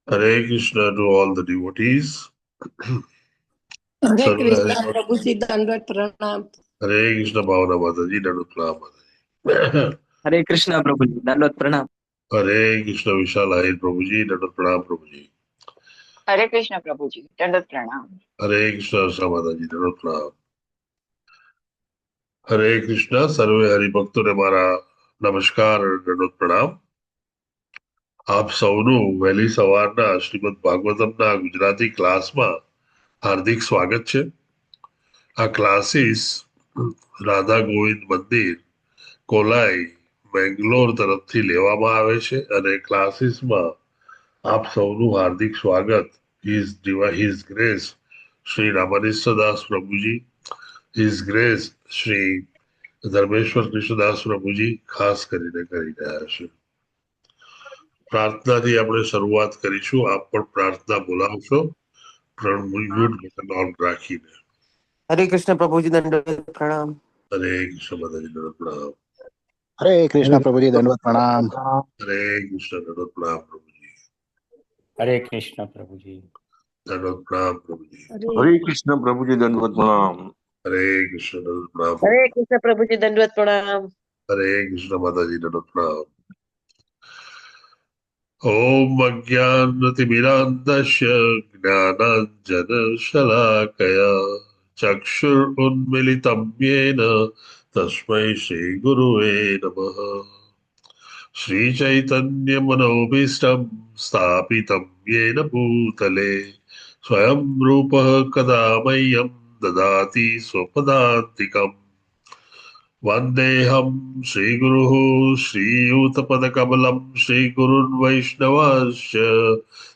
Hare Krishna to all the devotees. Hare Sarva Krishna Hari प्रभु जी दंडवत प्रणाम। Hare Krishna Bhavana Mataji Danutla Mataji. हरे कृष्णा प्रभु जी दंडवत प्रणाम। Hare Krishna Vishal Ahir Prabhuji Danut Pranam Prabhuji. हरे कृष्ण प्रभु जी दंडवत प्रणाम। Hare Krishna Arsa Mataji Danut Pranam. હરે કૃષ્ણ સર્વે હરિભક્તોને મારા નમસ્કાર અને દંડવત પ્રણામ. આપ સૌનું વહેલી સવારના શ્રીમદ ભાગવતમના ગુજરાતી ક્લાસમાં હાર્દિક સ્વાગત છે. આ ક્લાસીસ રાધા ગોવિંદ મંદિર કોલાઈ બેંગ્લોર તરફથી લેવામાં આવે છે અને ક્લાસીસમાં આપ સૌનું હાર્દિક સ્વાગત. હિઝ ગ્રેસ શ્રી રામાનિષ્ઠદાસ પ્રભુજી, હિઝ ગ્રેસ શ્રી ધર્મેશ્વર કૃષ્ણદાસ પ્રભુજી ખાસ કરીને કરી રહ્યા છે. પ્રાર્થનાથી આપણે શરૂઆત કરીશું. આપ પણ પ્રાર્થના બોલાવશો મ્યુટ બટન ઓન રાખીને. हरे कृष्ण प्रभु जी दंडवत प्रणाम। હરે કૃષ્ણ માતાજી દંડવત પ્રણામ. हरे कृष्णा प्रभु जी दंडवत प्रणाम। હરે કૃષ્ણ દંડવત પ્રણામ પ્રભુજી. हरे कृष्ण प्रभु जी। દંડવત પ્રણામ પ્રભુજી. हरे कृष्ण प्रभु जी दंडवत प्रणाम। હરે કૃષ્ણ દંડવત પ્રણામ. हरे कृष्ण प्रभु जी दंडवत प्रणाम। હરે કૃષ્ણ માતાજી દંડવત પ્રણામ. ओम अज्ञानतिमिरान्धस्य ज्ञानाञ्जनशलाकया चक्षुरुन्मिलितं येन तस्मै श्रीगुरुवे नमः. श्रीचैतन्यमनोभीष्टं स्थापितं येन भूतले स्वयं रूपः कदा मह्यं ददाति स्वपदान्तिकम्. वन्देऽहं श्रीगुरुः श्रीयूतपदकमलं श्रीगुरुन् वैष्णवांश्च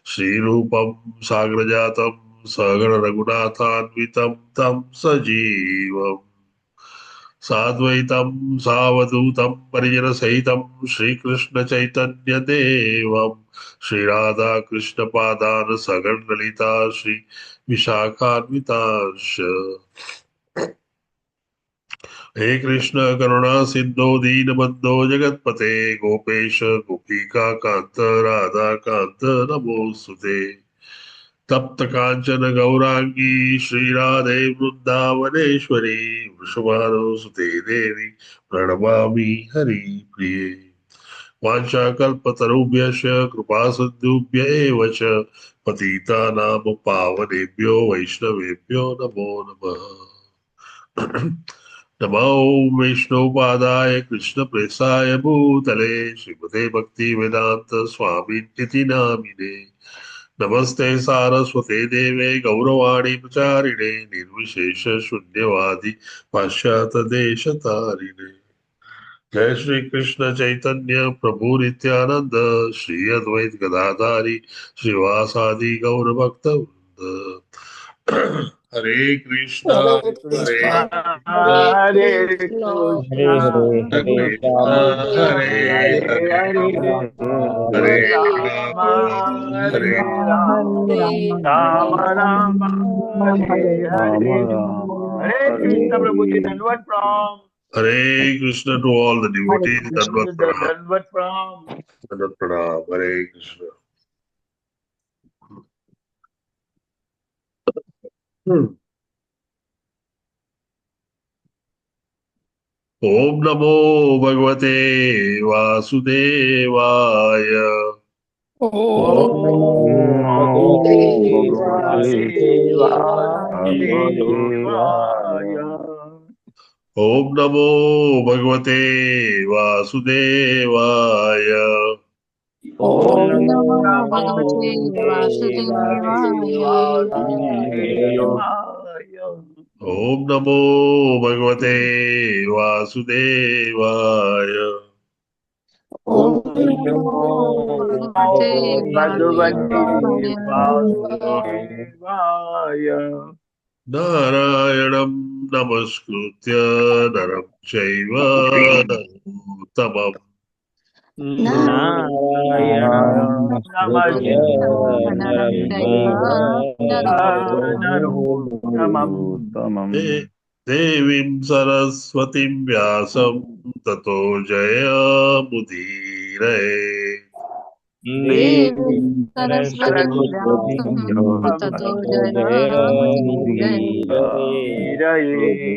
श्रीरूपं साग्रजातं सगण रघुनाथान्वितं तं सजीवम् साद्वैतं सावधूतं परिजनसहितं श्रीकृष्णचैतन्यदेवं श्रीराधाकृष्णपादान् सगण ललिता श्री विशाखान्वितांश्च. हे कृष्ण करुणा सिंधो दीनबंधो जगतपते गोपेश गोपिका कांत राधा कांत नमोस्तुते. तप्त कांचन गौरांगी श्रीराधे वृंदावनेश्वरी वृषभानुसुते देवी प्रणमामि हरि प्रिये. वाञ्छाकल्पतरुभ्यश्च कृपा सिन्धुभ्य एव च पतितानां पावनेभ्यो वैष्णवेभ्यो नमो नमः. नमो विष्णुपादाय कृष्णप्रेसाय भूतले श्रीमते भक्तिवेदान्त स्वामिनिति नामिने. नमस्ते सारस्वते देवे गौरवाणी प्रचारिणे निर्विशेष शून्यवादी पाश्चात्यदेशतारिणे. जय श्री कृष्ण चैतन्य प्रभु नित्यानंद श्री अद्वैत गदाधारी श्रीवासादि गौर भक्त हरे कृष्णा हरे हरे कृष्णा हरे हरे कृष्णा हरे कृष्णा हरे हरे कृष्णा राम हरे हरे हरे हरे हरे हरे हरे राम राम हरे हरे हरे राम राम राम हरे राम हरे। राम हरे कृष्ण प्रभु जी दंडवत प्रणाम। Hare Krishna to all the devotees दंडवत प्रणाम. दंडवत प्रणाम। दंडवत प्रणाम. हरे कृष्ण. ओम नमो भगवते वासुदेवाय. ओम ओम नमो नमो भगवते भगवते वासुदेवाय। वासुदेवाय. ओम नमो भगवते वासुदेवाय. ओम ओम नमो नमो भगवते भगवते वासुदेवाय। वासुदेवाय. ओम नमो भगवते वासुदेवाय. ओम ओम नमो नमो भगवते भगवते वासुदेवाय। वासुदेवाय। नारायणं नमस्कृत्य नरं चैव नरोत्तमम्. नारायणं नमस्कृत्य नरं चैव नरोत्तमम्. देवीं सरस्वतीं व्यासं ततो जयमुदीरये. સરસ્વતી તતો જયામિરે વીરયે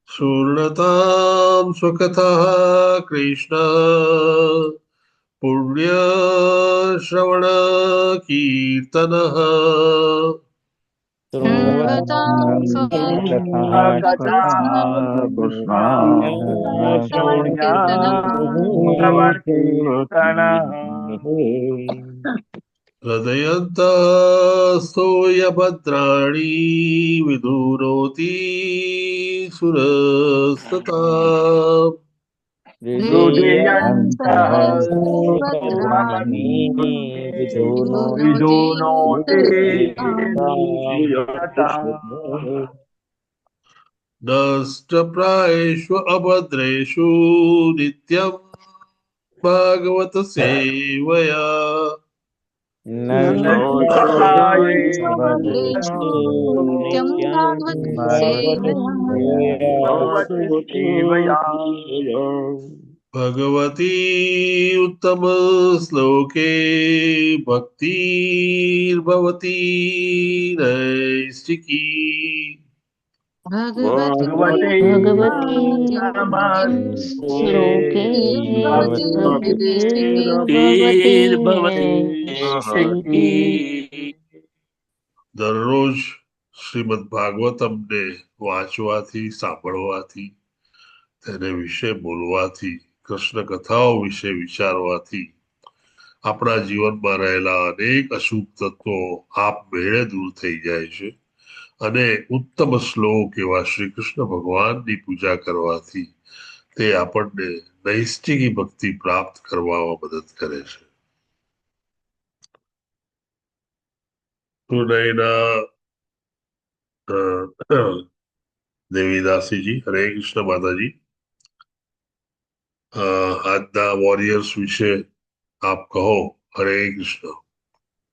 શૂર્ણતામ સ્વકથા કૃષ્ણ પુણ્ય શ્રવણ કીર્તન શૃણ્વતાં કથા કૃષ્ણ શ્રવણ કીર્તન હૃદયંતસ્તોય ભદ્રાણી વિધુનોતિ સુરસ્તતા વિધુનોતિ નષ્ટપ્રાયેષુ અભદ્રેષુ નિત્યમ ભાગવત સેવયા નિત્યં ભાગવત સેવયા ભગવતી ઉત્તમ શ્લોકે ભક્તિર્ભવતી નૈષ્ટિકી ભગવતી શ્લોકે દરરોજ શ્રીમદ ભાગવતમને વાંચવાથી સાંભળવાથી તેને વિશે બોલવાથી કૃષ્ણ કથાઓ વિશે વિચારવાથી આપણા જીવનમાં રહેલા અનેક અશુભ તત્વો આપમેળે દૂર થઈ જાય છે અને ઉત્તમ શ્લોક એવા શ્રી કૃષ્ણ ભગવાનની પૂજા કરવાથી તે આપણને નૈષ્ટિકી ભક્તિ પ્રાપ્ત કરવામાં મદદ કરે છે. પુનૈના દેવીદાસીજી, હરે કૃષ્ણ માતાજી. આજના વોરિયર્સ વિશે આપ કહો. હરે કૃષ્ણ.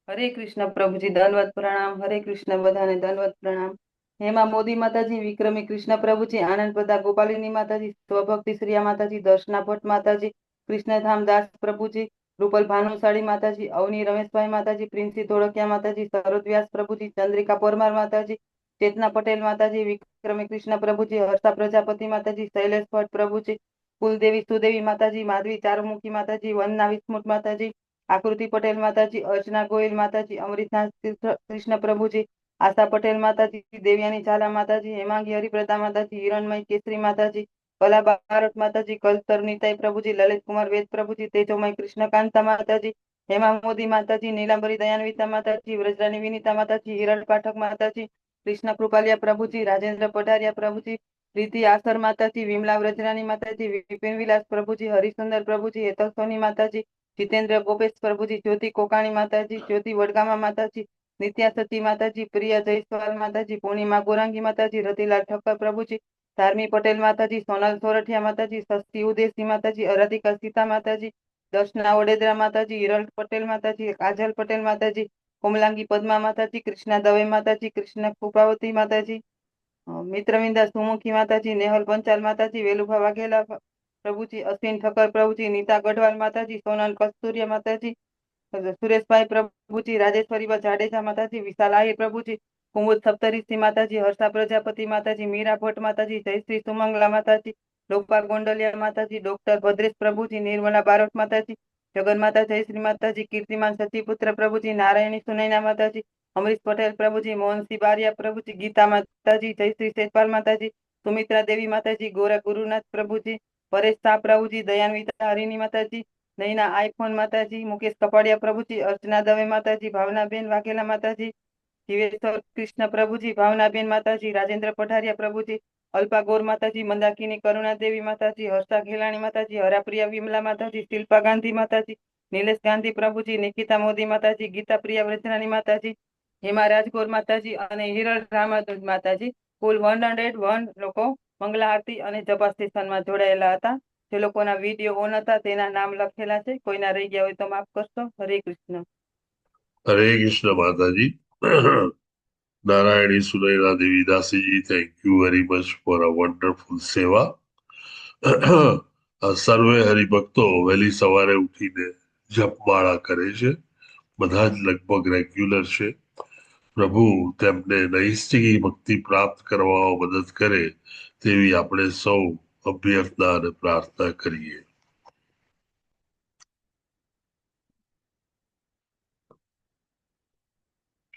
હરે કૃષ્ણ પ્રભુજી, દંડવત પ્રણામ. હરે કૃષ્ણ બધાને દંડવત પ્રણામ. હેમા મોદી માતાજી, વિક્રમી કૃષ્ણ પ્રભુજી, આનંદ પ્રદા ગોપાલિની માતાજી, સ્વભક્તિ શ્રીયા માતાજી, દર્શના ભટ્ટ માતાજી, કૃષ્ણધામ દાસ પ્રભુજી, રૂપલ ભાનુશાળી માતાજી, અવની રમેશભાઈ માતાજી, પ્રિન્સી ધોળકિયા માતાજી, સરોજ વ્યાસ પ્રભુજી, ચંદ્રિકા પરમાર માતાજી, ચેતના પટેલ માતાજી, વિક્રમી કૃષ્ણ પ્રભુજી, હર્ષા પ્રજાપતિ માતાજી, શૈલેષ ભટ્ટ પ્રભુજી, કુલદેવી સુદેવી માતાજી, માધવી ચારુમુખી માતાજી, વંદના વિસ્મુટ માતાજી, આકૃતિ પટેલ માતાજી, અર્ચના ગોયલ માતાજી, અમૃતનાથ કૃષ્ણ પ્રભુજી, આશા પટેલ માતાજી, દેવ્યાની ઝાલા માતાજી, હેમાંગી હરિપ્રદા માતાજી, હિરણમય કેસરી માતાજી, કલા બારટ માતાજી, કલતર નીતાઈ પ્રભુજી, લલિત કુમાર વેદ પ્રભુજી, તેજોમય કૃષ્ણકાંતા માતાજી, હેમા મોદી માતાજી, નીલાંબરી દયાન્વિતા માતાજી, વ્રજરાની વિનીતા માતાજી, હિરણ પાઠક માતાજી, કૃષ્ણ કૃપાલિયા પ્રભુજી, રાજેન્દ્ર પઢારિયા પ્રભુજી, રીતિ આસર માતાજી, વિમલા વ્રજરાની માતાજી, વિપિન વિલાસ પ્રભુજી, હરિસુંદર પ્રભુજી, હેતલ સોની માતાજી, જીતેન્દ્ર ગોપેશ પ્રભુજી, જ્યોતિ કોકાણી માતાજી, જ્યોતિ વડગામા માતાજી, નિત્યા સતી માતાજી, પ્રિયા જયસ્વાલ માતાજી, પૂર્ણિમા ગોરાંગી માતાજી, રતિલાલ ઠક્કર પ્રભુજી, ધાર્મી પટેલ માતાજી, સોનલ સોરઠિયા માતાજી, સસ્તી ઉદેસી માતાજી, અરાધિકા સીતા માતાજી, દર્શના વડેદરા માતાજી, હિરલ પટેલ માતાજી, કાજલ પટેલ માતાજી, કોમલાંગી પદ્મા માતાજી, કૃષ્ણા દવે માતાજી, કૃષ્ણ કૃપાવતી માતાજી, મિત્રવિંદા સુમુખી માતાજી, નેહલ પંચાલ માતાજી, વેલુભા વાઘેલા પ્રભુજી, અશ્વિન ઠક્કર પ્રભુજી, નીતા ગઢવાલ માતાજી, સોનલ કસ્તુરિયા માતાજી, સુરેશભાઈ પ્રભુજી, રાજેશ્વરી જાડેજા માતાજી, વિશાલ આહિર પ્રભુજી, કુમુદ સપ્તરીસી માતાજી, હર્ષા પ્રજાપતિ માતાજી, મીરા ભટ્ટ માતાજી, જયશ્રી સુમંગલા માતાજી, લોકપાલ ગોંડલિયા માતાજી, ડોક્ટર ભદ્રેશ પ્રભુજી, નિર્મલા બારોટ માતાજી, જગન્માતા જયશ્રી માતાજી, કીર્તિમાન સતીપુત્ર પ્રભુજી, નારાયણી સુનૈના માતાજી, અમરીશ પટેલ પ્રભુજી, મોહનસિંહ બારિયા પ્રભુજી, ગીતા માતાજી, જયશ્રી શેષપાલ માતાજી, સુમિત્રા દેવી માતાજી, ગોરા ગુરુનાથ પ્રભુજી, પરેશ શાહ પ્રભુજી, દયાન્વિતા હરિની માતાજી, નૈના આઈફોન માતાજી, મુકેશ કપાડિયા પ્રભુજી, અર્ચના દવે માતાજી, ભાવનાબેન વાઘેલા માતાજી, જીવેશ્વર કૃષ્ણ પ્રભુજી, ભાવનાબેન માતાજી, રાજેન્દ્ર પઢારિયા પ્રભુજી, અલ્પા ગોર માતાજી, મંદાકિની કરુણા દેવી માતાજી, હર્ષા ખેલાણી માતાજી, હરાપ્રિયા વિમલા માતાજી, શિલ્પા ગાંધી માતાજી, નિલેશ ગાંધી પ્રભુજી, નિકિતા મોદી માતાજી, ગીતા પ્રિયા વ્રજરાની માતાજી, હેમા રાજગોર માતાજી અને હિરલ રામાદુજ માતાજી, કુલ 101 લોકો મંગલા આરતી અને જપા સ્ટેશનમાં જોડાયેલા હતા. જે લોકોના વિડીયો ઓન હતા તેના નામ લખેલા છે. કોઈના રહી ગયા હોય તો માફ કરશો. હરે કૃષ્ણ. હરે કૃષ્ણ માતાજી. નારાયણી સુનૈના દેવી દાસીજી, thank you very much for a wonderful સેવા. સર્વે હરિભક્તો વહેલી સવારે ઉઠીને જપમાળા કરે છે, બધા જ લગભગ રેગ્યુલર છે. પ્રભુ તેમને નૈષ્ઠિક ભક્તિ પ્રાપ્ત કરવામાં મદદ કરે તેવી આપણે સૌ અભ્યર્થના અને પ્રાર્થના કરીએ.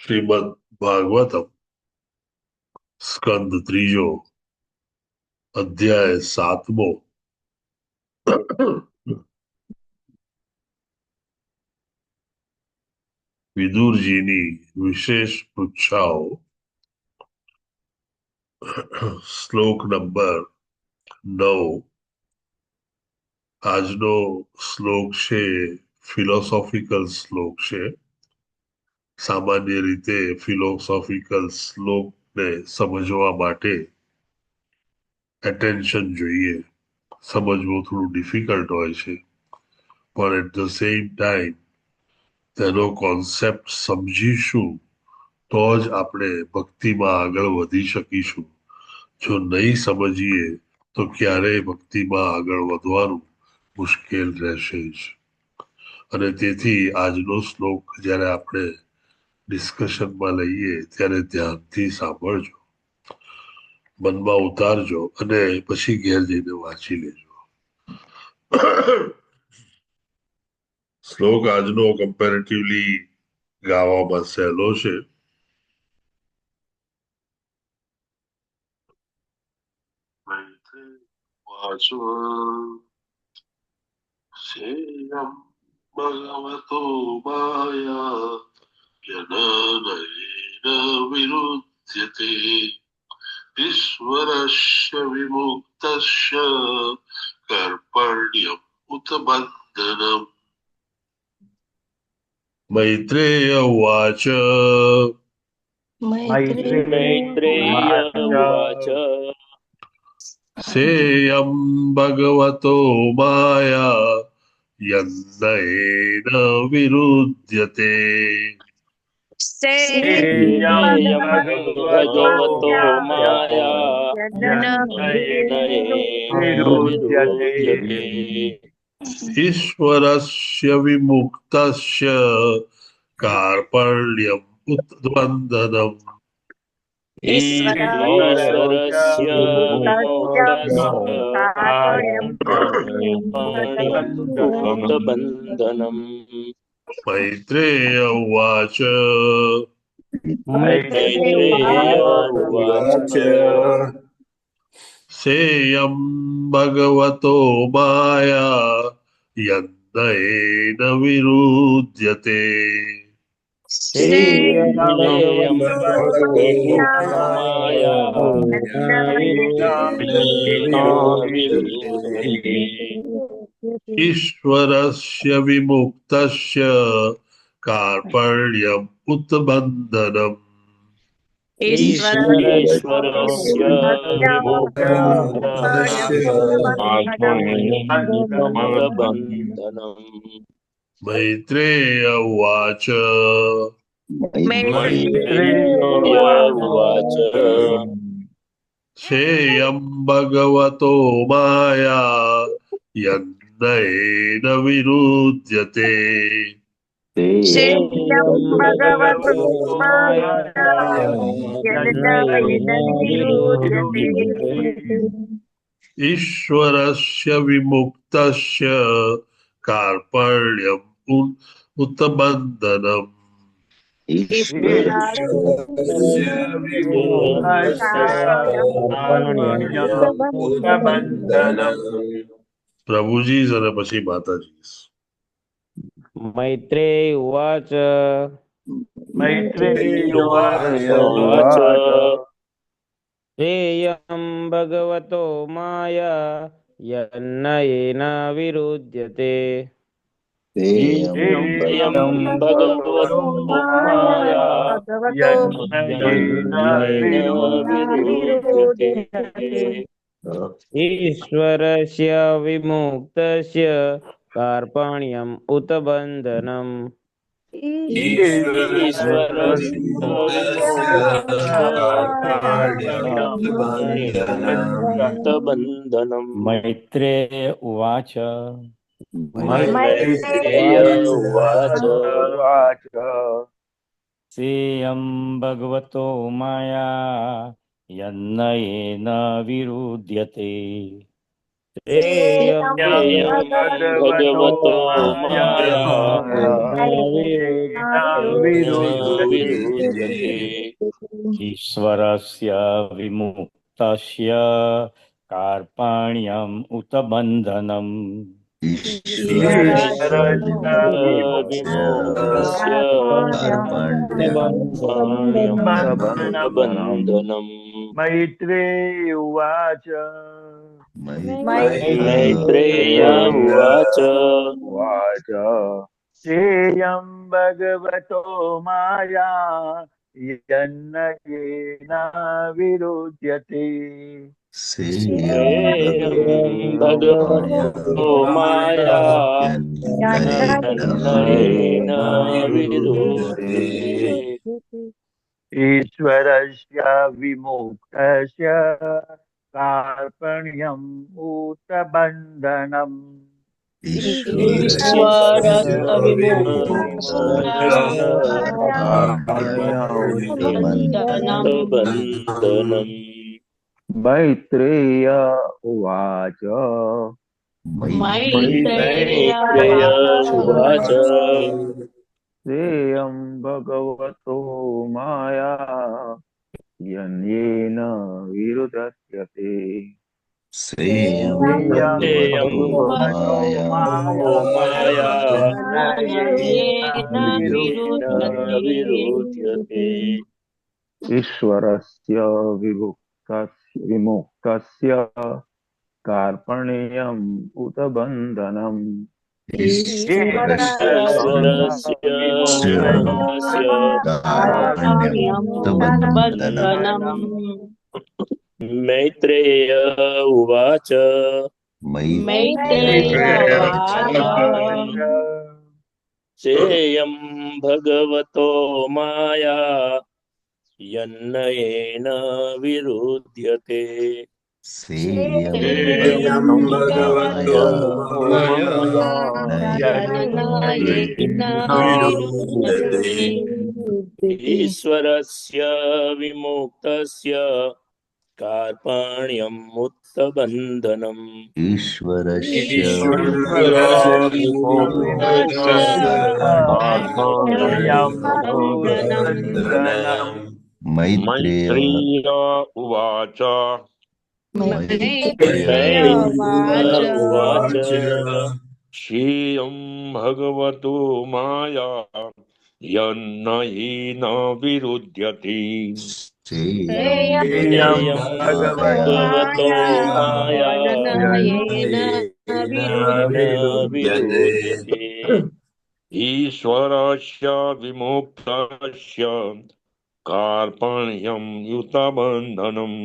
શ્રીમદ ભાગવતમ સ્કંદ 3 અધ્યાય 7. વિદુરજીની વિશેષ પૃચ્છાઓ. શ્લોક નંબર 9. આજનો શ્લોક છે ફિલોસોફિકલ શ્લોક છે. સામાન્ય રીતે ફિલોસોફિકલ શ્લોકને સમજવા માટે એટેન્શન જોઈએ, સમજવું થોડું ડિફિકલ્ટ હોય છે, પણ એટ ધ સેમ ટાઈમ તેનો કોન્સેપ્ટ સમજીશું તો જ આપણે ભક્તિમાં આગળ વધી શકીશું. જો નહીં સમજીએ તો ક્યારેય ભક્તિમાં આગળ વધવાનું મુશ્કેલ રહેશે જ. અને તેથી આજનો શ્લોક જ્યારે આપણે ડિસ્કશનમાં લઈએ ત્યારે ધ્યાનથી સાંભળજો, મનમાં ઉતારજો અને પછી ઘેર જઈને વાંચી લેજો. શ્લોક આજનો કમ્પેરેટિવલી ગાવામાં સહેલો છે. શેયમ ભગવતો માયા યનનયેન વિરુધ્યતે ઈશ્વરસ્ય વિમુક્તસ્ય કર્પણ્યમ ઉત બંધનમ. મૈત્રેય ઉવાચ. મૈત્રેય ઉવાચ. શેયમ ભગવતો માયા યન્નયેન વિરુધ્યતે શેયમ ભગવતો માયા યન્નયેન વિરુધ્યતે ઈશ્વરસ્ય વિમુક્તસ્ય કાર્પણ્યમ ઉત્બંધનમ. ઈશ્વરસ્ય વિમુક્તસ્ય મૈત્રેય ઉવાચ. મૈત્રેય ઉવાચ. શેયમ ભગવતો માયા યન્નયેન વિરુધ્યતે શેયમ ભગવતો માયા વિરુધ્યતે ઈશ્વરસ્ય વિમુક્તસ્ય કાર્પણ્યમ ઉત્બંધનમ. ઈશ્વરસ્ય વિમુક્તસ્ય મૈત્રેય ઉવાચ. મૈત્રેય ઉવાચ. શેયમ ભગવતો માયા યન્નયેન વિરુધ્યતે શેયમ ભગવતો માયા યન્નયેન વિરુધ્યતે ઈશ્વરસ્ય વિમુક્તસ્ય કાર્પણ્યમ ઉત્બંધનમ. પ્રભુજી અને પછી માતાજી. મૈત્રેય ઉવાચ. મૈત્રેય ઉવાચ. શ્રેયં ભગવતો માયા યન્નયેન વિરુધ્યતે શેયમ ભગવતો માયા યન્નયેન વિરુધ્યતે ઈશ્વરસ્ય વિમુક્તસ્ય કાર્પણ્યમ ઉત્બંધનમ. બંધનમ. મૈત્રેય ઉવાચ. मैत्रेय उवाच उवाच सेयं भगवतो माया यन्नयेन विरुध्यते सेयं भगवतो माया येन विरुध्यते विरुध्यते ईश्वरस्य विमुक्तस्य कार्पण्यम् उत बन्धनम् ईश्वरस्य विमुक्तस्य कार्पण्यम् बन्धनम् मैत्रेय उवाच मैत्रेय उवाच उवाच सेयं भगवतो माया यन्नयेन विरुध्यते सेयं भगवतो माया यन्नयेन विरुध्यते ईश्वरस्य विमुक्तस्य कार्पण्यम् उत बन्धनम् ईश्वरस्य विमुक्तस्य बन्धनम् मैत्रेय उवाच मैत्रेय उवाच सेयं भगवतो माया यन्येन विरुध्यते सेयं भगवतो माया विरुध्यते ईश्वरस्य विमुक्तस्य कार्पण्यम् उत बन्धनम् ईश्वरस्य विमुक्तस्य कार्पण्यम् मैत्रेय उवाच सेयं भगवतो माया यन्नयेन विरुध्यते सेयं भगवतो माया यन्नयेन विरुध्यते ईश्वरस्य विमुक्तस्य कार्पण्यम् उत्तबन्धनम् ईश्वरस्य विमुक्तस्य कार्पण्यम् उत्तबन्धनम् मैत्रेय उवाच उवाच श्रियं भगवतो माया यन्नयेन विरुध्यते भगवतो माया विरुध्यते ईश्वरस्य विमुक्तस्य कार्पण्यं युतबन्धनम्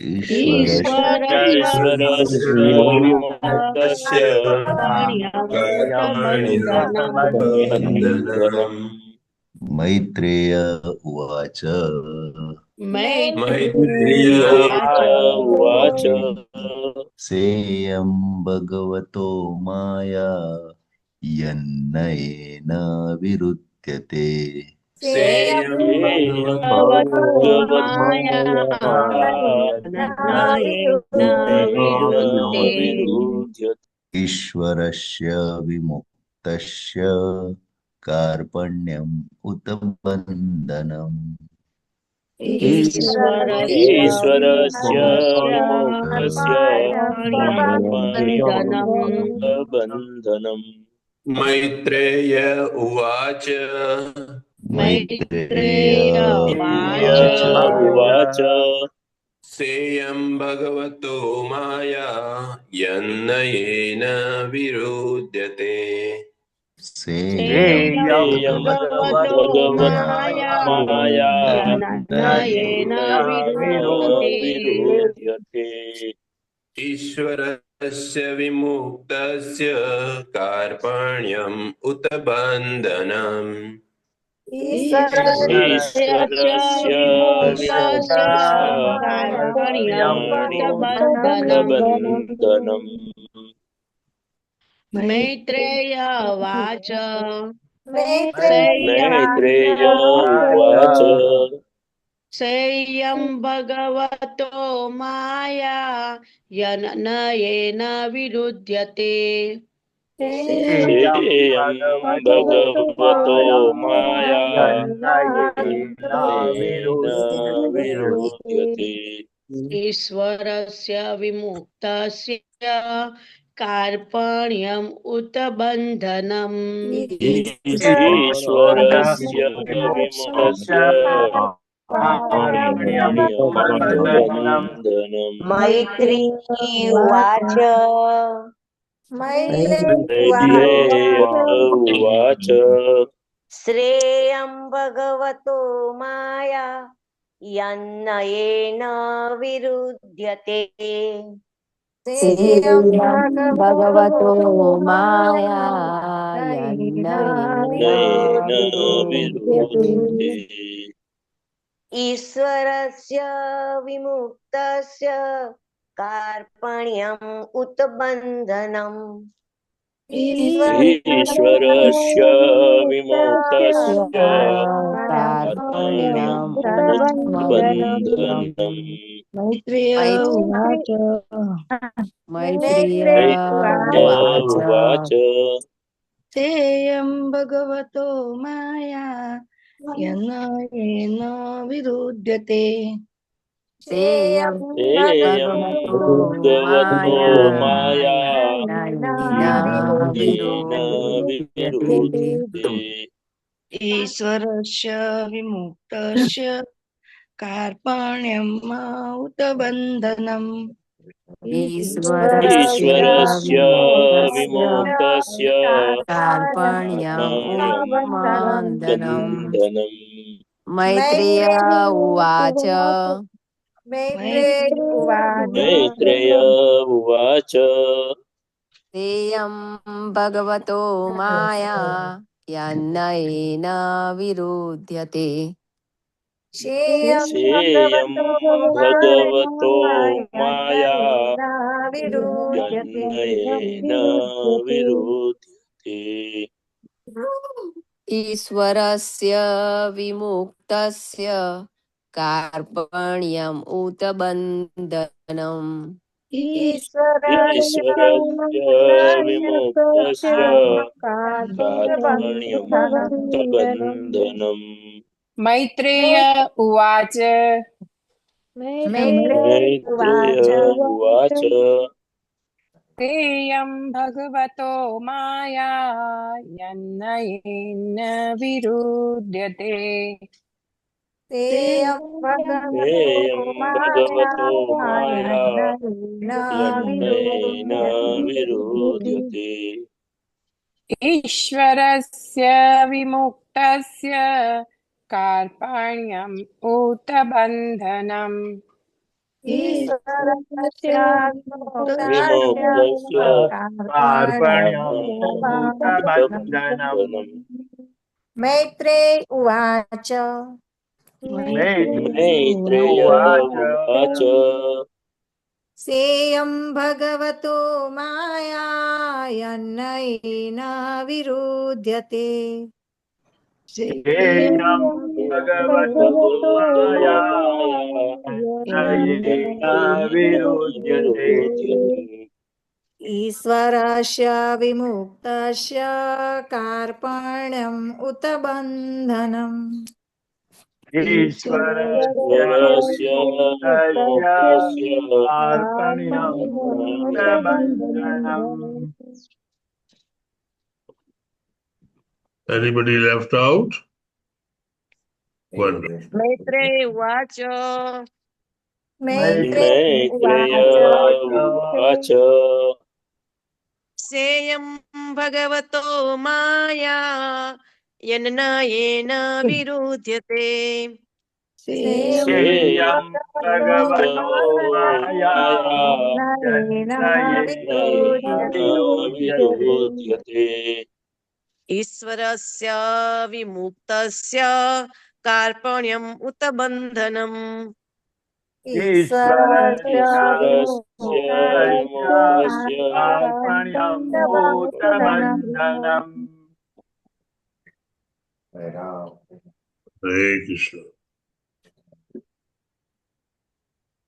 ईश्वरस्य विमुक्तस्य बन्धनम् मैत्रेय उवाच उवाच सेयं भगवतो माया यन्नयेन विरुध्यते सेयं भगवतो माया विरुध्यते ईश्वरस्य विमुक्तस्य कार्पण्यम् उत बन्धनम् ईश्वरस्य विमुक्तस्य बन्धनम् मैत्रेय उवाच उवाच सेयं भगवतो माया यन्नयेन विरुध्यते सेयं भगवतो माया यन्नयेन विरुध्यते ईश्वरस्य विमुक्तस्य कार्पण्यम् उत बन्धनम् ईश्वरस्य विमुक्तस्य कार्पण्यम् बन्धनम् मैत्रेय उवाच मैत्रेय उवाच सेयं भगवतो माया यननयेन विरुध्यते सेयं भगवतो माया यन्नयेन विरुध्यते ईश्वरस्य विमुक्तस्य कार्पण्यम् उत बन्धनम् ईश्वरस्य विमुक्तस्य कार्पण्यमुक्तबन्धनम् मैत्रेयी उवाच मैत्रेय उवाच श्रेयं भगवतो माया यन्नयेन विरुध्यते भगवतो माया यन्नयेन नयेन विरुध्यते विरुध्यते ईश्वरस्य विमुक्तस्य कार्पण्यम् उत बन्धनम् ईश्वरस्य विमुक्तस्य कार्पण्यम् कार्पण्यमुक्तबन्धनम् मैत्रेय उवाच सेयं भगवतो माया यन्नयेन विरुध्यते सेयं भगवतो माया यन्नयेन विरुध्यते ईश्वरस्य विमुक्तस्य कार्पण्यम् उत बन्धनम् ईश्वरस्य विमुक्तस्य कार्पण्यमुत्बन्धनम् बन्धनम् मैत्रेय उवाच मैत्रेय उवाच सेयं भगवतो माया यन्नयेन विरुध्यते सेयं भगवतो माया यन्नयेन विरुध्यते ईश्वरस्य विमुक्तस्य कार्पण्यम् उत बन्धनम् ईश्वरस्य विमुक्तस्य कार्पण्यमुक्तबन्धनम् मैत्रेय उवाच मैत्रेय उवाच तेयं भगवतो माया यन्नयेन विरुध्यते तेयं भगवतो माया यन्नयेन विरुध्यते ईश्वरस्य विमुक्तस्य कार्पण्यम् उत बन्धनम् ईश्वरस्य विमुक्तस्य कार्पण्यमुक्तबन्धनम् मैत्रेय उवाच मैत्रेय उवाच सेयं भगवतो माया यन्नयेन विरुध्यते सेयं भगवतो माया यन्नयेन विरुध्यते ईश्वरस्य विमुक्तस्य कार्पण्यम् उत बन्धनम् ईश्वरस्य विमुक्तस्य कार्पण्यमुक्तबन्धनम् Anybody left out? One. Maitreya उवाच मैत्रेय उवाच सेयं भगवतो माया यन्नयेन विरुध्यते सेयं भगवतो माया यन्नयेन विरुध्यते ईश्वरस्य विमुक्तस्य कार्पण्यम् उत बन्धनम् ईश्वरस्य ईश्वरस्य विमुक्तस्य विमुक्तस्य कार्पण्यम् बन्धनम् भूतबन्धनम् હરે કૃષ્ણ.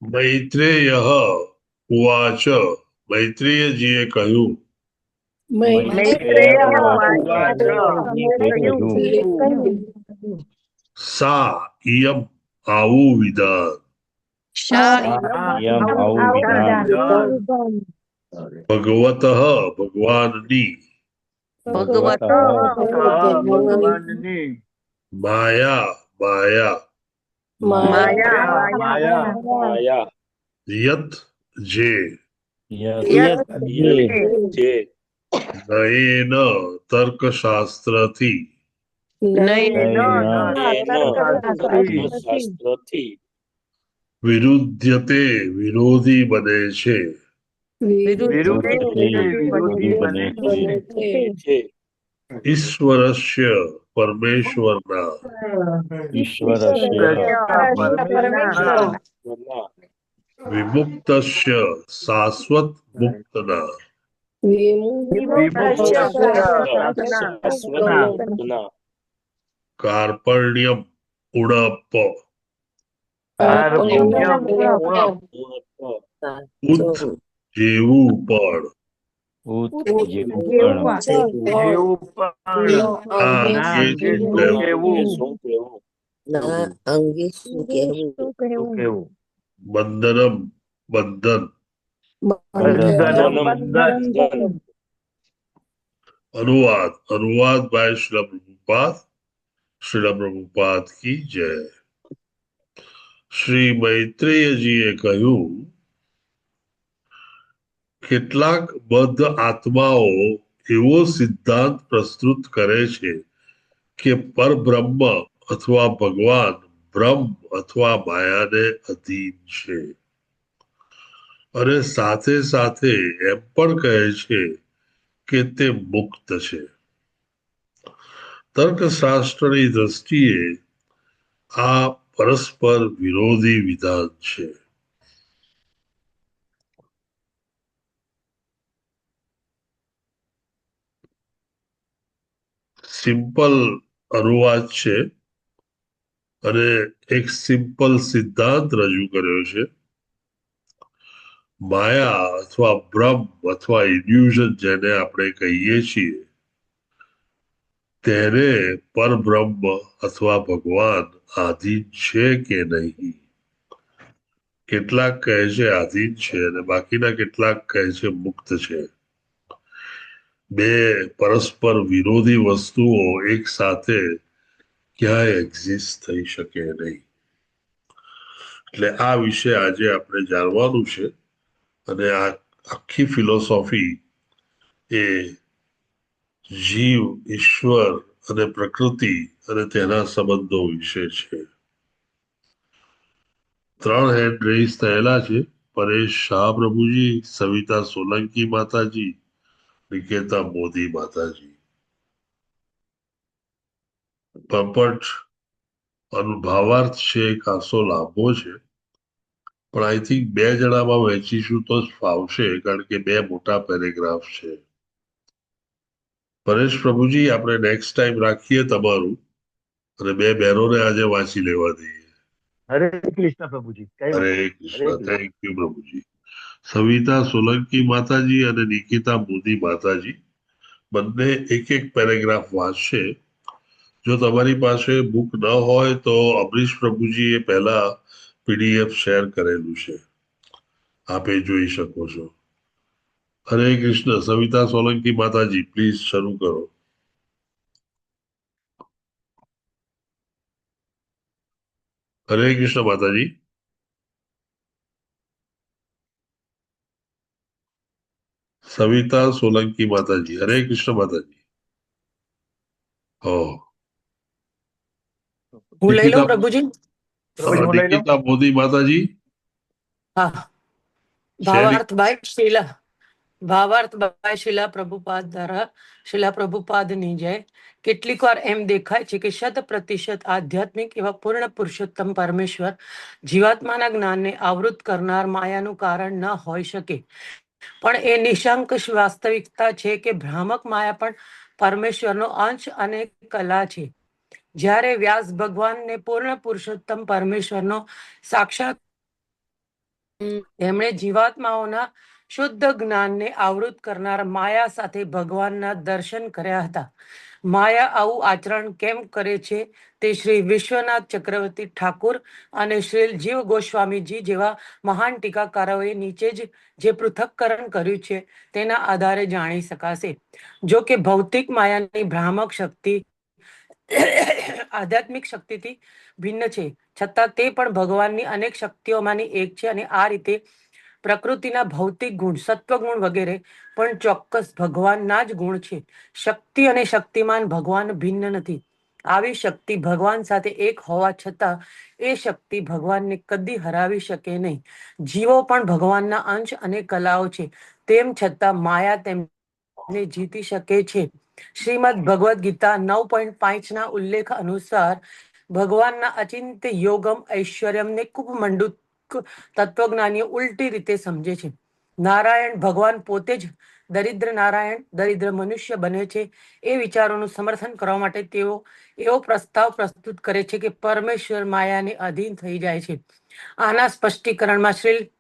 મૈત્રેય ઉવાચ, મૈત્રેયજીએ કહ્યું, મૈત્રેય उवाच સા ઇયમ આવું વિધાન ભગવતઃ ભગવાનની भगवन्नि માયા માયા માયા યત જે જે નયેન તર્કશાસ્ત્રથી તર્કશાસ્ત્રથી વિરુદ્ધતે વિરોધી બને છે. विरुद्धे बने છે ઈશ્વરસ્ય પરમેશ્વરના પરમેશ્વરના વિમુક્તસ્ય શાશ્વત મુક્તના શાશ્વતના કાર્પણ્યમ ઉણપ ઉત જેવું પણ અંગે શું કહેવું બંધનમ બંધન अनुवाद अनुवाद बाय श्रील प्रभुपाद की जय. શ્રી મૈત્રેયજીએ કહ્યું, કેટલાક બદ્ધ આત્માઓ એવો સિદ્ધાંત પ્રસ્તુત કરે છે કે પરબ્રહ્મ અથવા ભગવાન બ્રહ્મ અથવા માયાને અધીન છે, અને સાથે સાથે એમ પણ કહે છે કે તે મુક્ત છે. તર્કશાસ્ત્રની દ્રષ્ટિએ આ પરસ્પર વિરોધી વિધાન છે. સિમ્પલ અનુવાદ છે અને એક સિમ્પલ સિદ્ધાંત રજૂ કર્યો છે. માયા અથવા બ્રહ્મ અથવા ઇલ્યુઝન જેને આપણે કહીએ છીએ, તેને પરબ્રહ્મ અથવા ભગવાન આધીન છે કે નહીં. કેટલાક કહે છે આધીન છે અને બાકીના કેટલાક કહે છે મુક્ત છે. બે પરસ્પર વિરોધી વસ્તુઓ એક સાથે ક્યાંય એક્ઝિસ્ટ થઈ શકે નહીં. એટલે આ વિશે આજે આપણે જાણવાનું છે, અને આ આખી ફિલોસોફી એ જીવ, ઈશ્વર અને પ્રકૃતિ અને તેના સંબંધો વિશે છે. 3 હેન્ડ રેઇઝ થયેલા છે. પરેશ શાહ પ્રભુજી, સવિતા સોલંકી માતાજી, નિકેતા મોદી માતાજી. પપટ અનુભાવાર્થ છે, ખાસો લાંબો છે, પણ આઈ થિંક 2 જણામાં વહેંચીશું તો જ ફાવશે, કારણ કે 2 મોટા પેરેગ્રાફ છે. પરેશ પ્રભુજી, આપણે નેક્સ્ટ ટાઈમ રાખીએ તમારું, અને 2 બહેનોને આજે વાંચી લેવા દઈએ. हरे कृष्ण प्रभु जी હરે કૃષ્ણ. થેન્ક યુ પ્રભુજી. સવિતા સોલંકી માતાજી અને નિકિતા મોદી માતાજી બંને એક પેરેગ્રાફ વાંચશે. જો તમારી પાસે બુક ન હોય તો અમરીશ પ્રભુજીએ પહેલા પીડીએફ શેર કરેલું છે, આપે જોઈ શકો છો. હરે કૃષ્ણ. સવિતા સોલંકી માતાજી, પ્લીઝ શરૂ કરો. હરે કૃષ્ણ માતાજી. સવિતા સોલંકી માતાજી. હરે કૃષ્ણ માતાજી. હું લઈ લઉં પ્રભુજી. નિકિતા મોદી માતાજી. હા, ભાવાર્થ બાય શીલા ભાવાર્થ બાય શિલા પ્રભુપાદ દ્વારા શિલા પ્રભુપાદની જય. કેટલીક વાર એમ દેખાય છે કે 100% આધ્યાત્મિક એવા પૂર્ણ પુરુષોત્તમ પરમેશ્વર જીવાત્માના જ્ઞાનને આવૃત કરનાર માયાનું કારણ ન હોઈ શકે, પણ એ નિશંક વાસ્તવિકતા છે કે ભ્રામક માયા પણ પરમેશ્વરનો અંશ અને કલા છે. જ્યારે વ્યાસ ભગવાનને પૂર્ણ પુરુષોત્તમ પરમેશ્વરનો સાક્ષાત એમણે જીવાત્માઓના શુદ્ધ જ્ઞાનને આવૃત કરનાર માયા સાથે ભગવાનના દર્શન કર્યા હતા. માયા આવું આચરણ કેમ કરે છે તે શ્રી વિશ્વનાથ ચક્રવર્તી ઠાકુર અને શ્રી જીવ ગોસ્વામીજી જેવા મહાન ટીકાકારોએ નીચે જ જે પૃથક્કરણ કર્યું છે તેના આધારે જાણી શકાશે. જો કે ભૌતિક માયાની ભ્રામક શક્તિ આધ્યાત્મિક શક્તિથી ભિન્ન છે, છતાં તે પણ ભગવાનની અનેક શક્તિઓમાંની એક છે અને આ રીતે પ્રકૃતિના ભૌતિક ગુણ, સત્વગુણ વગેરે પણ ચોક્કસ ભગવાનના જ ગુણ છે. શક્તિ અને શક્તિમાન ભગવાન ભિન્ન નથી. આવી શક્તિ ભગવાન સાથે એક હોવા છતાં એ શક્તિ ભગવાનને કદી હરાવી શકે નહીં. જીવો પણ ભગવાનના અંશ અને કલાઓ છે, તેમ છતાં માયા તેમને જીતી શકે છે. શ્રીમદ ભગવદ્ ગીતા 9.5 ઉલ્લેખ અનુસાર ભગવાનના અચિંત્ય યોગમ ઐશ્વર્યમને કુપમંડુક તત્વજ્ઞાનીઓ ઉલટી રીતે સમજે છે. નારાયણ ભગવાન પોતે જ દરિદ્ર નારાયણ, દરિદ્ર મનુષ્ય બને છે એ વિચારોનું સમર્થન કરવા માટે તેઓ એવો પ્રસ્તાવ પ્રસ્તુત કરે છે કે પરમેશ્વર માયાને અધીન થઈ જાય છે. આના સ્પષ્ટીકરણમાં શ્રી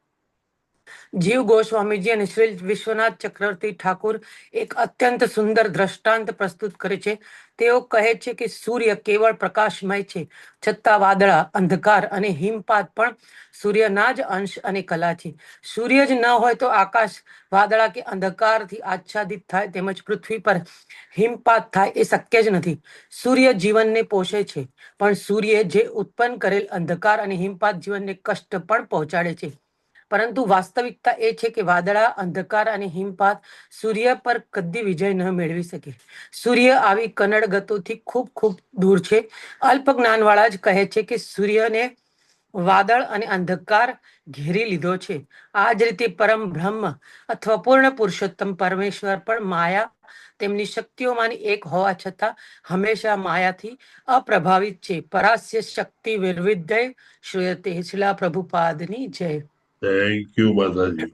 જીવ ગોસ્વામીજી અને શ્રી વિશ્વનાથ ચક્રવર્તી ઠાકુર એક અત્યંત સુંદર દ્રષ્ટાંત પ્રસ્તુત કરે છે. તેઓ કહે છે કે સૂર્ય કેવળ પ્રકાશમય છે, છતાં વાદળા, અંધકાર અને હિમપાત પણ સૂર્યના જ અંશ અને કલા છે. સૂર્ય જ ન હોય તો આકાશ વાદળા કે અંધકારથી આચ્છાદિત થાય, તેમજ પૃથ્વી પર હિમપાત થાય એ શક્ય જ નથી. સૂર્ય જીવનને પોષે છે, પણ સૂર્ય જે ઉત્પન્ન કરેલ અંધકાર અને હિમપાત જીવનને કષ્ટ પણ પહોંચાડે છે. પરંતુ વાસ્તવિકતા એ છે કે વાદળા, અંધકાર અને હિમપાત સૂર્ય પર કદી વિજય ન મેળવી શકે. સૂર્ય આવી કનડ ગતોથી ખૂબ ખૂબ દૂર છે. અલ્પ જ્ઞાનવાળા જ કહે છે કે સૂર્યને વાદળ અને અંધકાર ઘેરી લીધો છે. આ જ રીતે પરમ બ્રહ્મ અથવા પૂર્ણ પુરુષોત્તમ પરમેશ્વર પણ માયા તેમની શક્તિઓમાંની એક હોવા છતાં હંમેશા માયાથી અપ્રભાવિત છે. પરાસ્ય શક્તિ વિર્વિધ્ય શ્રૂયતે. શિલા પ્રભુપાદની જય. થેન્ક યુ માતાજી.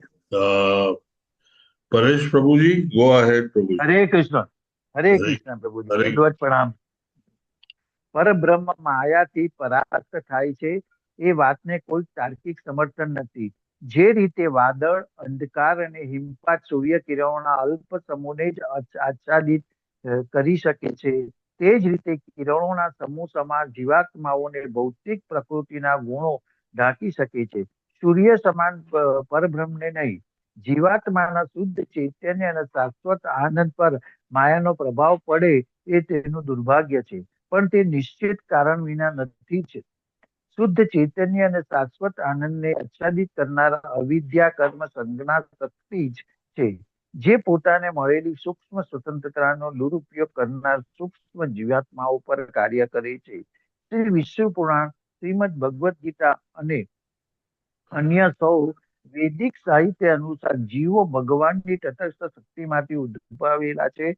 પરેશ પ્રભુજી, ગો અહેડ પ્રભુજી. હરે કૃષ્ણ પ્રભુજી, દંડવત પ્રણામ. પરબ્રહ્મ માયાથી પરાસ્ત થાય છે એ વાતને કોઈ તાર્કિક સમર્થન નથી. જે રીતે વાદળ, અંધકાર અને હિમપાત સૂર્ય કિરણોના અલ્પ સમૂહને જ આચ્છાદિત કરી શકે છે, તે જ રીતે કિરણોના સમૂહ સમાન જીવાત્માઓને ભૌતિક પ્રકૃતિના ગુણો ઢાંકી શકે છે. સૂર્ય સમાન પરબ્રહ્મને નહીં. જીવાત્માના શુદ્ધ ચૈતન્ય અને શાશ્વત આનંદ પર માયાનો પ્રભાવ પડે એ તેનું દુર્ભાગ્ય છે, પણ તે નિશ્ચિત કારણ વિના નથી છે. શુદ્ધ ચૈતન્ય અને શાશ્વત આનંદને આચ્છાદિત કરનાર અવિદ્યા કર્મ સંજ્ઞા શક્તિ જ છે, જે પોતાને મળેલી સૂક્ષ્મ સ્વતંત્રતાનો દુરુપયોગ કરનાર સૂક્ષ્મ જીવાત્માઓ પર કાર્ય કરે છે. શ્રી વિષ્ણુ પુરાણ, શ્રીમદ ભગવદ્ ગીતા અને અન્ય સૌ વૈદિક સાહિત્ય અનુસાર જીવો ભગવાનની તટસ્થ શક્તિમાંથી ઉદ્ભવેલા છે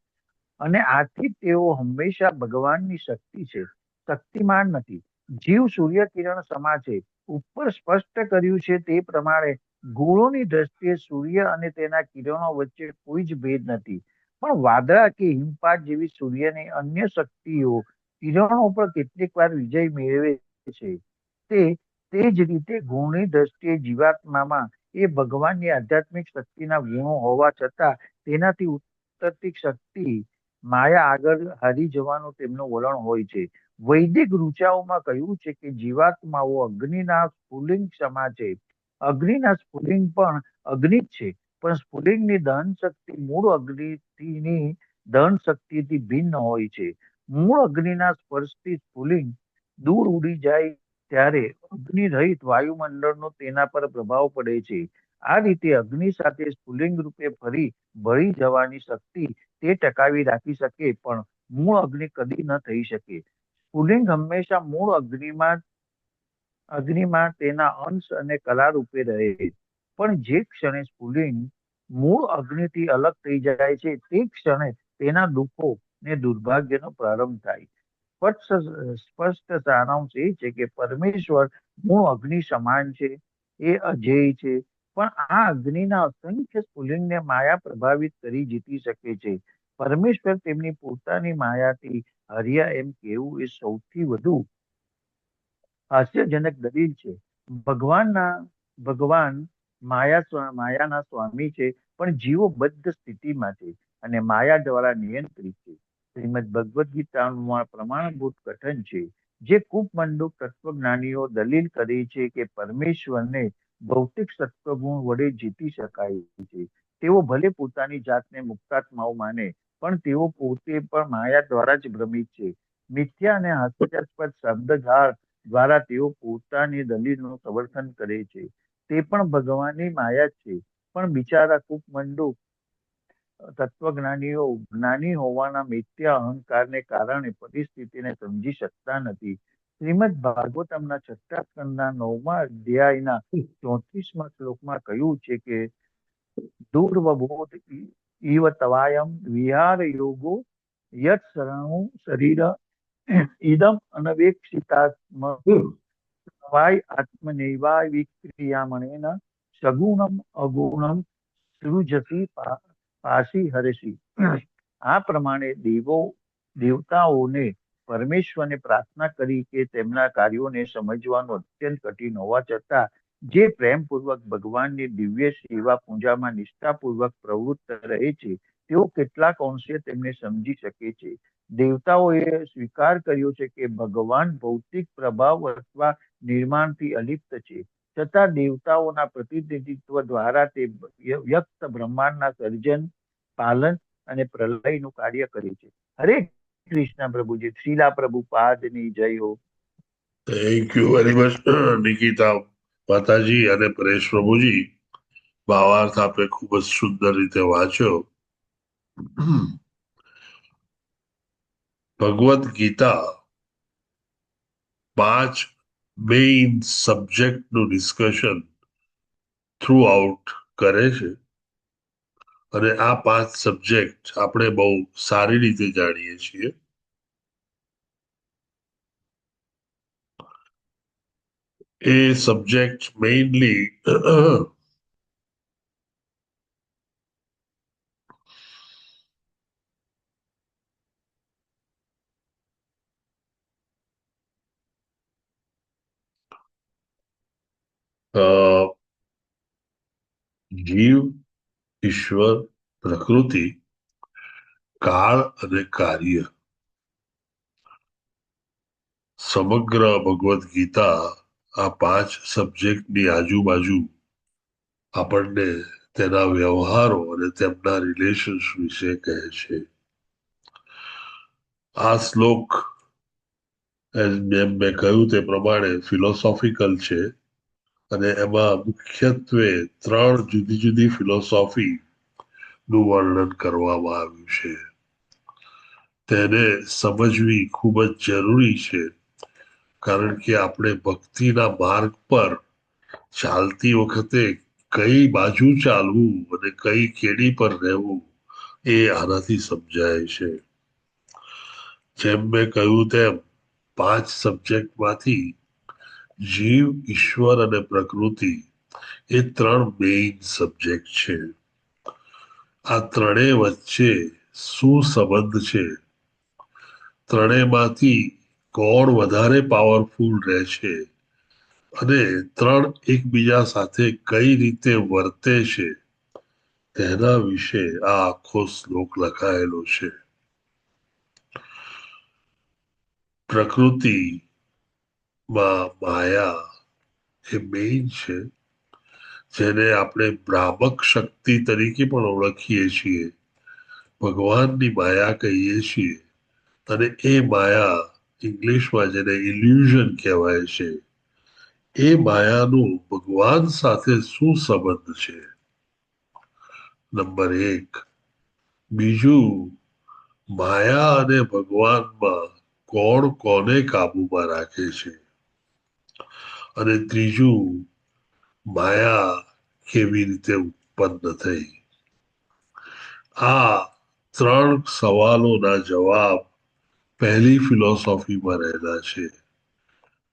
અને આથી તેઓ હંમેશા ભગવાનની શક્તિ છે, શક્તિમાન નથી. જીવ સૂર્ય કિરણ સમા છે. ઉપર સ્પષ્ટ કર્યું છે તે પ્રમાણે ગુણોની દ્રષ્ટિએ સૂર્ય અને તેના કિરણો વચ્ચે કોઈ જ ભેદ નથી, પણ વાદળા કે હિમપાત જેવી સૂર્યની અન્ય શક્તિઓ કિરણો પર કેટલીક વાર વિજય મેળવે છે. તે જ રીતે ગુણની દ્રષ્ટિએ જીવાત્મામાં એ ભગવાનની આધ્યાત્મિક શક્તિના ગુણો હોવા છતાં તેનાથી ઉત્તરતી શક્તિ માયા આગળ હારી જવાનું તેમનું વલણ હોય છે. વૈદિક ઋચાઓમાં કહ્યું છે કે જીવાત્માઓ અગ્નિના સ્ફુલિંગ સમા છે. અગ્નિના સ્ફુલિંગ પણ અગ્નિ જ છે, પણ સ્ફુલિંગની દહન શક્તિ મૂળ અગ્નિની દહન શક્તિથી ભિન્ન હોય છે. મૂળ અગ્નિના સ્પર્શથી સ્ફુલિંગ દૂર ઉડી જાય ત્યારે અગ્નિ રહિત વાયુમંડળનો તેના પર પ્રભાવ પડે છે. આ રીતે અગ્નિ સાથે સ્ફુલિંગ રૂપે ફરી ભળી જવાની શક્તિ તે ટકાવી રાખી શકે, પણ મૂળ અગ્નિ કદી ન થઈ શકે. સ્ફુલિંગ હંમેશા મૂળ અગ્નિમાં તેના અંશ અને કલા રૂપે રહે, પણ જે ક્ષણે સ્ફુલિંગ મૂળ અગ્નિથી અલગ થઈ જાય છે તે ક્ષણે તેના દુઃખો ને દુર્ભાગ્યનો પ્રારંભ થાય. સ્પષ્ટ સારાંશ એ છે કે પરમેશ્વર મૂળ અગ્નિ સમાન છે, એ અજેય છે, પણ આ અગ્નિના અસંખ્ય સ્ફુલિંગને માયા પ્રભાવિત કરી જીતી શકે છે. પરમેશ્વર તેમની પોતાની માયાથી હર્યા એમ કહેવું એ સૌથી વધુ હાસ્યજનક દલીલ છે. ભગવાન માયાના સ્વામી છે, પણ જીવો બદ્ધ સ્થિતિમાં છે અને માયા દ્વારા નિયંત્રિત છે. શ્રીમદ ભગવદ્ ગીતામાં પ્રમાણભૂત કથન છે, જે કૂપમંડુક તત્વજ્ઞાનીઓ દલીલ કરે છે કે પરમેશ્વરને ભૌતિક સત્વગુણ વડે જીતી શકાય છે. તેઓ ભલે પોતાની જાતને મુક્તાત્માઓ માને, પણ તેઓ પોતે પણ માયા દ્વારા જ ભ્રમિત છે. મિથ્યા અને હાસ્યાસ્પદ શબ્દજાળ દ્વારા તેઓ પોતાની દલીલનું સમર્થન કરે છે. તે પણ ભગવાનની માયા જ છે, પણ બિચારા કૂપમંડુક તત્વજ્ઞાનીઓ જ્ઞાની હોવાના મિથ્યા અહંકારને કારણે પરિસ્થિતિને સમજી શકતા નથી. શ્રીમદ ભાગવતમના 6 સ્કંદના 9મા અધ્યાયના 34મા શ્લોકમાં કહ્યું છે કે દુર્વબોધ ઇવ તવાયમ વિહાર યોગો યત શરણુ શરીર ઇદમ અનવેક્ષિતાત્મ વાય આત્મનૈવાય વિક્રિયામણેન સગુણમ અગુણમ સૃજસી પાસી હરસી. આ પ્રમાણે દેવતાઓને પરમેશ્વરને પ્રાર્થના કરી કે તેમના કાર્યોને સમજવાનું અત્યંત કઠિન હોવા છતાં જે પ્રેમપૂર્વક ભગવાનની દિવ્ય સેવા પૂજામાં નિષ્ઠાપૂર્વક પ્રવૃત્ત રહે છે, તેઓ કેટલાક અંશે તેમને સમજી શકે છે. દેવતાઓએ સ્વીકાર કર્યો છે કે ભગવાન ભૌતિક પ્રભાવ અથવા નિર્માણથી અલિપ્ત છે, છતાં દેવતાઓના પ્રતિનિધિત્વ દ્વારા તે વ્યક્ત બ્રહ્માંડના સર્જન, પાલન અને પ્રલયનું કાર્ય કરે છે. હરે કૃષ્ણ પ્રભુજી. શ્રીલા પ્રભુપાદની જય હો. Thank you very much Nikita માતાજી અને પરેશ પ્રભુજી. ભાવાર્થ આપે ખૂબ જ સુંદર રીતે વાંચ્યો. ભગવદ્ ગીતા 5 મેઇન સબ્જેક્ટનું ડિસ્કશન થ્રુ આઉટ કરે છે અને આ 5 સબ્જેક્ટ આપણે બહુ સારી રીતે જાણીએ છીએ. એ સબ્જેક્ટ મેઇનલી જીવ, ઈશ્વર, પ્રકૃતિ, કાળ અને કાર્ય. સમગ્ર ભગવદ્ ગીતા આ 5 સબ્જેક્ટની આજુબાજુ આપણને તેના વ્યવહારો અને તેમના રિલેશન્સ વિશે કહે છે. આ શ્લોક જેમ મેં કહ્યું તે પ્રમાણે ફિલોસોફિકલ છે અને એમાં મુખ્યત્વે 3 જુદી જુદી ફિલોસોફી નું વર્ણન કરવામાં આવ્યું છે. તેને સમજવી ખૂબ જ જરૂરી છે, કારણ કે આપણે ભક્તિના માર્ગ પર ચાલતી વખતે કઈ બાજુ ચાલવું અને કઈ કેડી પર રહેવું એ આનાથી સમજાય છે. જેમ મેં કહ્યું તેમ 5 સબ્જેક્ટમાંથી જીવ, ઈશ્વર અને પ્રકૃતિ એ 3 મેઇન સબ્જેક્ટ છે. આ ત્રણેય વચ્ચે શું સંબંધ છે, ત્રણેયમાંથી કોણ વધારે પાવરફુલ રહે છે અને 3 એકબીજા સાથે કઈ રીતે વર્તે છે, તેના વિશે આ આખો શ્લોક લખાયેલો છે. પ્રકૃતિમાં માયા એ મેઇન છે, જેને આપણે ભ્રામક શક્તિ તરીકે પણ ઓળખીએ છીએ, ભગવાનની માયા કહીએ છીએ. અને એ માયા ઇંગ્લિશમાં જેને ઇલ્યુઝન કહેવાય છે, એ માયાનું ભગવાન સાથે શું સંબંધ છે, નંબર 1. બીજું, માયા અને ભગવાનમાં કોણ કોને કાબુમાં રાખે છે, અને ત્રીજું, માયા કેવી રીતે ઉત્પન્ન થઈ. આ 3 સવાલોના જવાબ પહેલી ફિલોસોફીમાં રહેલા છે.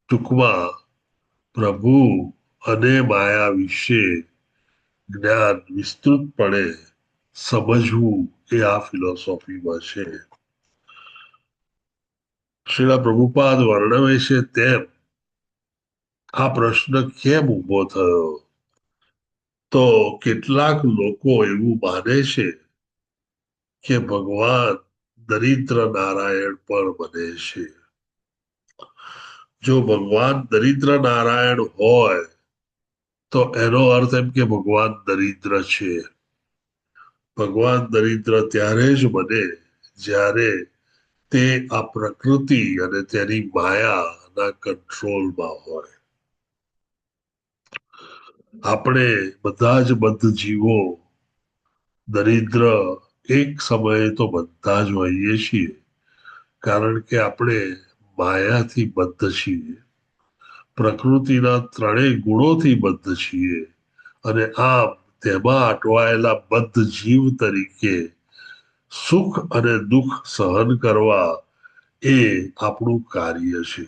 ટૂંકમાં પ્રભુ અને માયા વિશે જ્ઞાન વિસ્તૃતપણે સમજવું એ આ ફિલોસોફીમાં છે. શ્રીલા પ્રભુપાદ વર્ણવે છે તેમ આ પ્રશ્ન કેમ ઊભો થયો? તો કેટલાક લોકો એવું માને છે કે ભગવાન દરિદ્ર નારાયણ પણ બને છે. જો ભગવાન દરિદ્ર નારાયણ હોય તો એનો અર્થ એમ કે ભગવાન દરિદ્ર છે. ભગવાન દરિદ્ર ત્યારે જ બને જ્યારે તે આ પ્રકૃતિ અને તેની માયાના કંટ્રોલમાં હોય. આપણે બધા જ બદ્ધ જીવો દરિદ્ર એક સમયે તો બધા જ હોઈએ છીએ, કારણ કે આપણે માયાથી બદ્ધ છીએ, પ્રકૃતિના 3 ગુણોથી બદ્ધ છીએ, અને આમ તેમાં અટવાયેલા બદ્ધ જીવ તરીકે સુખ અને દુઃખ સહન કરવા એ આપણું કાર્ય છે.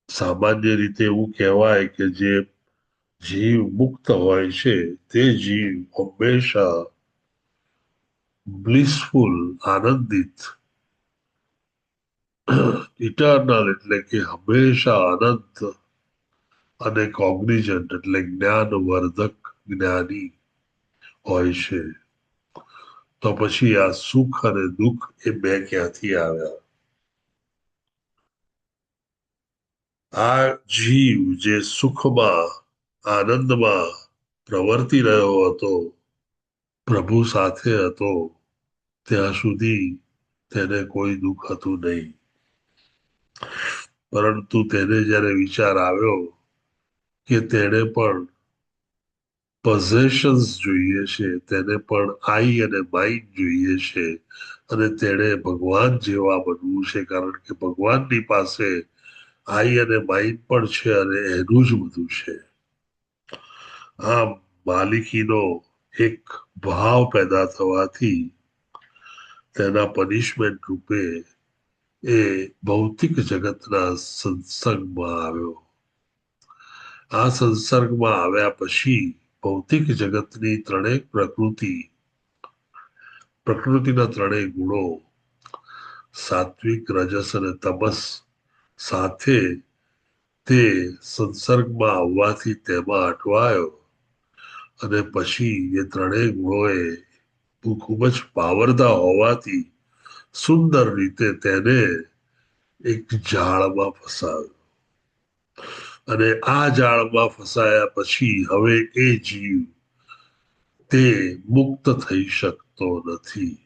સામાન્ય રીતે એવું કહેવાય કે જે જીવ મુક્ત હોય છે તે જીવ હંમેશા બ્લિસફુલ, આનંદિત, ઇટર્નલ એટલે કે હંમેશા અનંત, અને કોગ્નિજન્ટ એટલે જ્ઞાનવર્ધક, જ્ઞાની હોય છે. તો પછી આ સુખ અને દુઃખ એ બે ક્યાંથી આવ્યા? આ જીવ જે સુખમાં, આનંદમાં પ્રવર્તી રહ્યો હતો, પ્રભુ સાથે હતો, ત્યાં સુધી તેને કોઈ દુઃખ હતું નહીં. પરંતુ તેને જ્યારે વિચાર આવ્યો કે તેને પણ પોઝેશન્સ જોઈએ છે, તેને પણ આઈ અને માઇન્ડ જોઈએ છે, અને તેને ભગવાન જેવા બનવું છે, કારણ કે ભગવાનની પાસે આઈ અને માઇન્ડ પણ છે અને એનું જ બધું છે. આમ માલિકીનો એક ભાવ પેદા થવાથી તેના પનિશમેન્ટ રૂપે એ ભૌતિક જગતના સંસર્ગમાં આવ્યો. આ સંસર્ગમાં આવ્યા પછી ભૌતિક જગતની 3 પ્રકૃતિના 3 ગુણો, સાત્વિક, રજસ અને તમસ સાથે તે સંસર્ગમાં આવવાથી તેમાં અટવાયો, અને પછી એ 3 ગુણોએ ખૂબ જ પાવરદા હોવાથી સુંદર રીતે તેને એક જાળમાં ફસાવ્યો. અને આ જાળમાં ફસાયા પછી હવે એ જીવ તે મુક્ત થઈ શકતો નથી.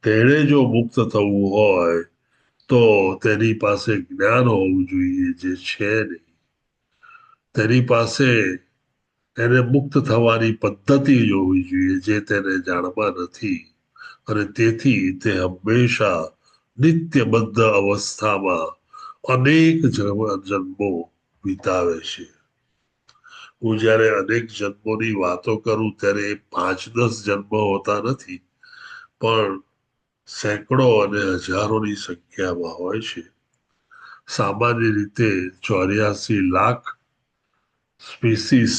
તેણે જો મુક્ત થવું હોય તો તેની પાસે જ્ઞાન હોવું જોઈએ, જે છે નહીં. તેની પાસે એને મુક્ત થવાની પદ્ધતિ હોવી જોઈએ, જે તેને જાણમાં નથી, અને તેથી તે હંમેશા નિત્યબદ્ધ અવસ્થામાં અનેક જન્મો વિતાવે છે. હું જ્યારે અનેક જન્મોની વાતો કરું ત્યારે 5-10 જન્મ હોતા નથી, પણ સેંકડો અને હજારોની સંખ્યામાં હોય છે. સામાન્ય રીતે 84 લાખ સ્પીસીસ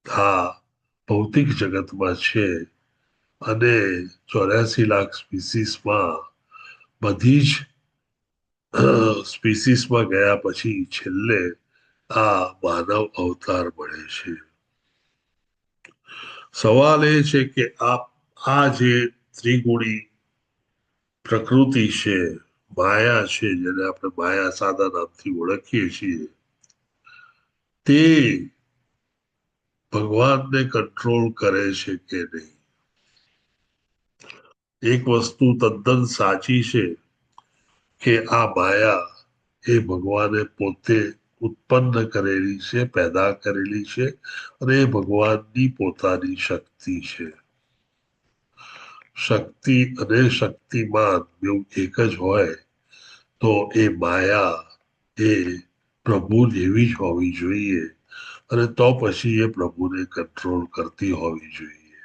આ ભૌતિક જગતમાં છે, અને 84 લાખ સ્પીસીસમાં બધી જ સ્પીસીસમાં ગયા પછી છેલ્લે આ માનવ અવતાર મળે છે. સવાલ એ છે કે આ જે ત્રિગુણી પ્રકૃતિ છે, માયા છે, જેને આપણે માયા સાદા નામથી ઓળખીએ છીએ, તે ભગવાનને કંટ્રોલ કરે છે કે નહીં? એક વસ્તુ તદ્દન સાચી છે કે આ માયા એ ભગવાને પોતે ઉત્પન્ન કરેલી છે, પેદા કરેલી છે, અને એ ભગવાનની પોતાની શક્તિ છે. શક્તિ અને શક્તિમાન બેઉ એક જ હોય તો એ માયા એ પ્રભુ જેવી જ હોવી જોઈએ. અને તો પછી એ પ્રભુને કંટ્રોલ કરતી હોવી જોઈએ,